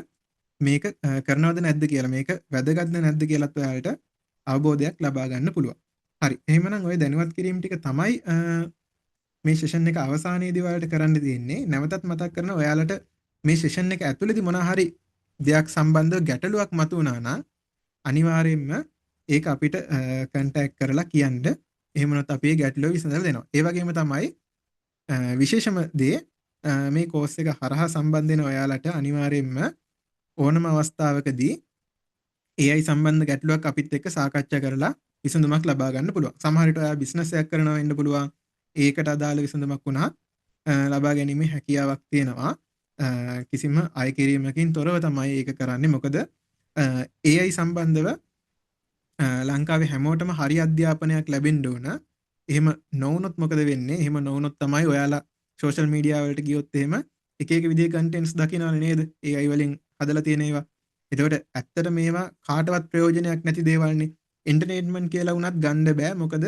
මේක කරනවද නැද්ද කියලා, මේක වැදගත්ද නැද්ද කියලාත් ඔයාලට අවබෝධයක් ලබා ගන්න පුළුවන්. හරි, එහෙමනම් ඔය දැනුවත් කිරීම ටික තමයි මේ සෙෂන් එක අවසානයේදී ඔයාලට කරන්න තියෙන්නේ. නැවතත් මතක් කරන ඔයාලට මේ සෙෂන් එක ඇතුළේදී මොන හරි දෙයක් සම්බන්ධව ගැටලුවක් මතුවනා නම් අනිවාර්යයෙන්ම ඒක අපිට කන්ටැක්ට් කරලා කියන්න එහෙම නැත්නම් අපි ඒ ගැටලුව විසඳලා දෙනවා. ඒ වගේම තමයි විශේෂම දේ මේ කෝස් එක හරහා සම්බන්ධ වෙන ඔයාලට අනිවාර්යයෙන්ම ඕනම අවස්ථාවකදී AI සම්බන්ධ ගැටලුවක් අපිත් එක්ක සාකච්ඡා කරලා විසඳුමක් ලබා ගන්න පුළුවන්. සමහර විට ඔයා බිස්නස් එකක් කරනවා වෙන්න පුළුවන්. ඒකට අදාළ විසඳුමක් වුණත් ලබා ගැනීමේ හැකියාවක් තියෙනවා. කිසිම අය කිරීමකින් තොරව තමයි ඒක කරන්නේ. මොකද AI සම්බන්ධව ලංකාවේ හැමෝටම හරි අධ්‍යාපනයක් ලැබෙන්න ඕන. එහෙම නොවුනොත් මොකද වෙන්නේ? එහෙම නොවුනොත් තමයි ඔයාලා සෝෂල් මීඩියා වලට ගියොත් එහෙම එක එක විදිහේ කන්ටෙන්ට්ස් දකිනවනේ නේද? AI වලින් හදලා තියෙන ඒවා. එතකොට ඇත්තට මේවා කාටවත් ප්‍රයෝජනයක් නැති දේවල්නේ. එන්ටර්ටේන්මන්ට් කියලා වුණත් ගන්න බෑ. මොකද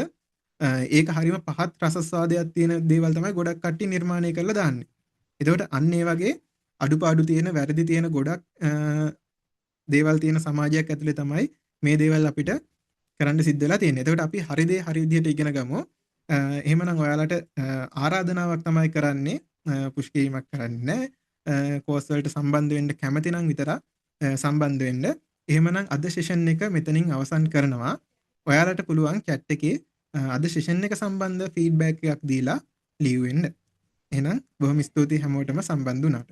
ඒක හරිම පහත් රසස්වාදයක් තියෙන දේවල් තමයි ගොඩක් කට්ටිය නිර්මාණය කරලා දාන්නේ. එතකොට අන්න ඒ වගේ අඩුපාඩු තියෙන වැරදි තියෙන ගොඩක් දේවල් තියෙන සමාජයක් ඇතුලේ තමයි මේ දේවල් අපිට කරන්න සිද්ධ වෙලා තියෙන්නේ. එතකොට අපි හරි දේ හරි විදිහට ඉගෙන ගමු. එහෙමනම් ඔයාලට ආරාධනාවක් තමයි කරන්නේ. පුෂ් කිරීමක් කරන්නේ නැහැ. කෝස් වලට සම්බන්ධ වෙන්න කැමති නම් විතරක් සම්බන්ධ වෙන්න. එහෙමනම් අද සෙෂන් එක මෙතනින් අවසන් කරනවා. ඔයාලට පුළුවන් chat එකේ අද සෙෂන් එක සම්බන්ධ ෆීඩ්බැක් එකක් දීලා ලියවෙන්න. එහෙනම් බොහොම ස්තුතියි හැමෝටම සම්බන්ධ වුණාට.